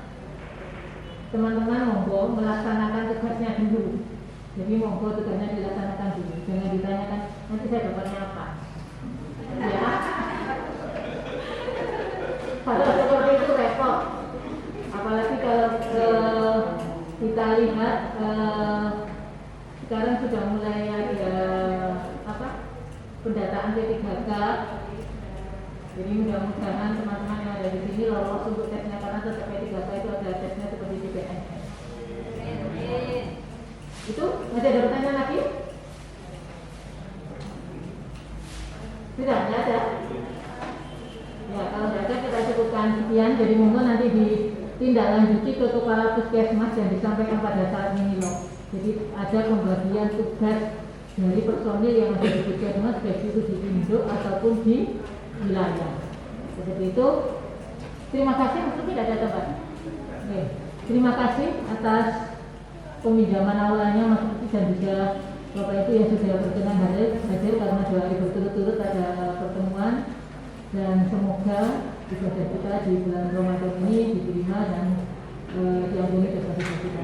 teman-teman monggo melaksanakan tugasnya dulu. Jadi monggo tugasnya dilaksanakan dulu, jangan ditanyakan nanti saya dapatnya apa. Ya. Kalau seperti itu repot. Apalagi kalau kita lihat sekarang sudah mulai ada pendataan P3K. Jadi mudah-mudahan teman-teman yang ada di sini lolos untuk tesnya, karena tetap P3K itu ada tesnya seperti CPNS. Itu masih ada pertanyaan lagi? Tidak ada. Ya, kalau tidak ada kita cukupkan sekian. Jadi monggo nanti ditindaklanjuti ke kepala puskesmas dan disampaikan pada saat ini loh. Jadi ada pembagian tugas dari personil yang ada di puskesmas, baik itu di induk ataupun di wilayah. Seperti itu. Terima kasih. Mungkin tidak ada tempat. Oke. Terima kasih atas peminjaman awalnya Mas Putih dan juga Bapak itu yang sudah berkenan hadir karena 2 hari berturut-turut ada pertemuan, dan semoga ibadah kita di bulan Ramadan ini diterima dan diampuni dosa-dosa kita.